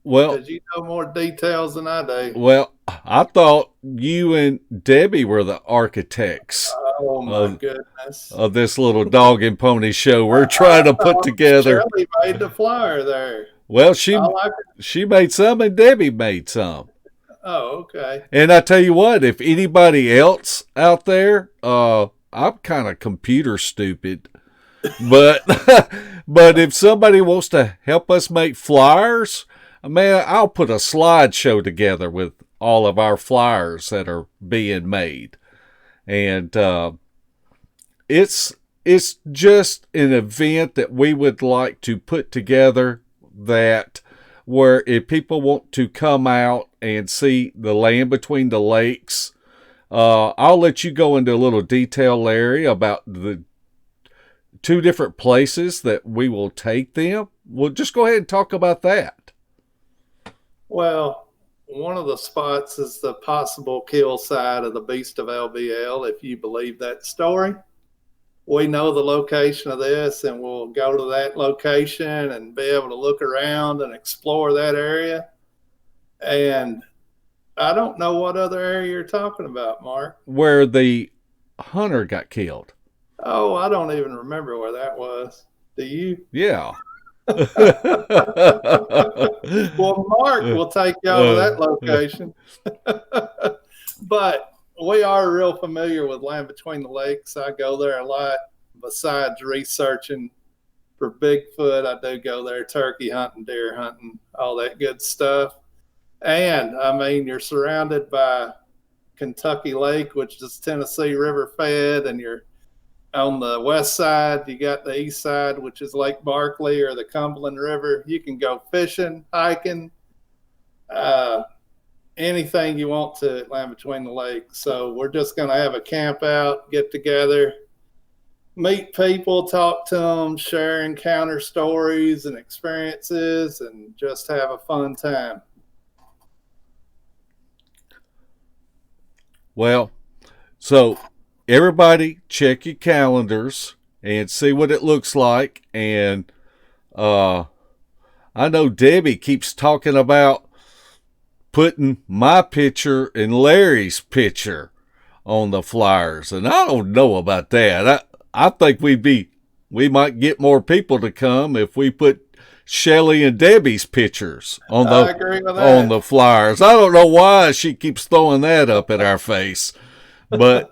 Well, because you know more details than I do. Well, I thought you and Debbie were the architects. Oh my goodness! Of this little dog and pony show we're trying to put together. Shelley made the flyer there. Well, she made some and Debbie made some. Oh, okay. And I tell you what, if anybody else out there, I'm kind of computer stupid, but but if somebody wants to help us make flyers, man, I'll put a slideshow together with all of our flyers that are being made. And it's just an event that we would like to put together, that where if people want to come out and see the Land Between the Lakes, I'll let you go into a little detail, Larry, about the 2 different places that we will take them. We'll just go ahead and talk about that. Well, one of the spots is the possible kill site of the Beast of LBL, if you believe that story. We know the location of this, and we'll go to that location and be able to look around and explore that area. And I don't know what other area you're talking about, Mark. Where the hunter got killed. Oh, I don't even remember where that was. Do you? Yeah. Well, Mark will take you over that location. But we are real familiar with Land Between the Lakes. I go there a lot. Besides researching for Bigfoot, I do go there turkey hunting, deer hunting, all that good stuff. And, I mean, you're surrounded by Kentucky Lake, which is Tennessee River fed, and you're on the west side, you got the east side, which is Lake Barkley or the Cumberland River. You can go fishing, hiking, anything you want to at Land Between the Lakes. So we're just going to have a camp out, get together, meet people, talk to them, share encounter stories and experiences, and just have a fun time. Well, so everybody check your calendars and see what it looks like. And I know Debbie keeps talking about putting my picture and Larry's picture on the flyers, and I don't know about that. I think we might get more people to come if we put Shelley and Debbie's pictures on the flyers. I don't know why she keeps throwing that up in our face, but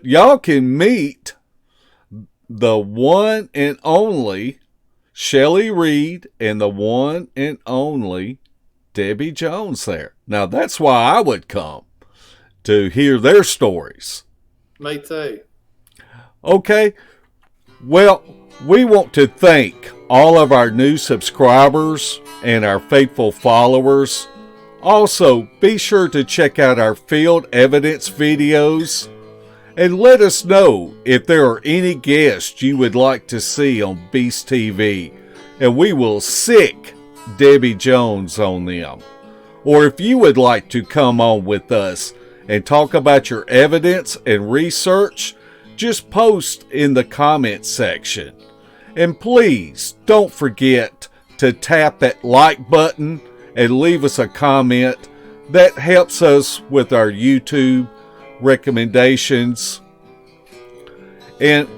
y'all can meet the one and only Shelley Reed and the one and only Debbie Jones there. Now that's why I would come, to hear their stories. Me too. Okay. Well, we want to thank all of our new subscribers and our faithful followers. Also, be sure to check out our field evidence videos and let us know if there are any guests you would like to see on Beast TV, and we will sick Debbie Jones on them. Or if you would like to come on with us and talk about your evidence and research, just post in the comments section. And please don't forget to tap that like button and leave us a comment. That helps us with our YouTube recommendations. And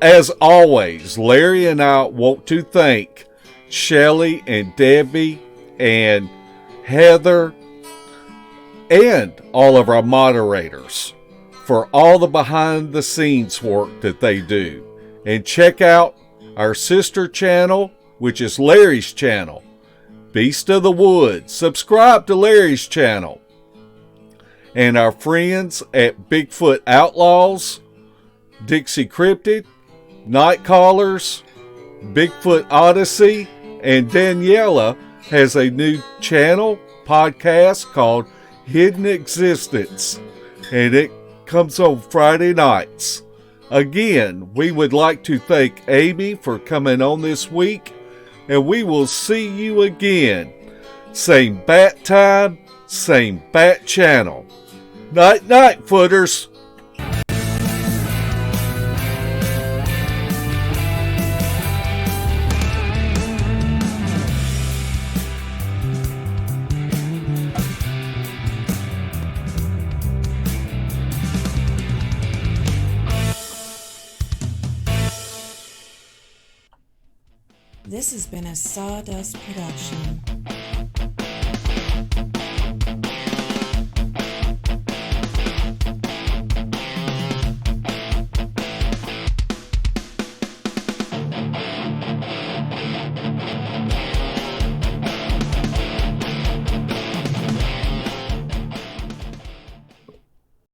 as always, Larry and I want to thank Shelley and Debbie and Heather and all of our moderators for all the behind the scenes work that they do. And check out our sister channel, which is Larry's channel, Beast of the Woods. Subscribe to Larry's channel. And our friends at Bigfoot Outlaws, Dixie Cryptid, Night Callers, Bigfoot Odyssey, and Daniela has a new channel podcast called Hidden Existence, and it comes on Friday nights. Again, we would like to thank Amy for coming on this week, and we will see you again. Same bat time, same bat channel. Night night, footers. This has been a Sawdust production.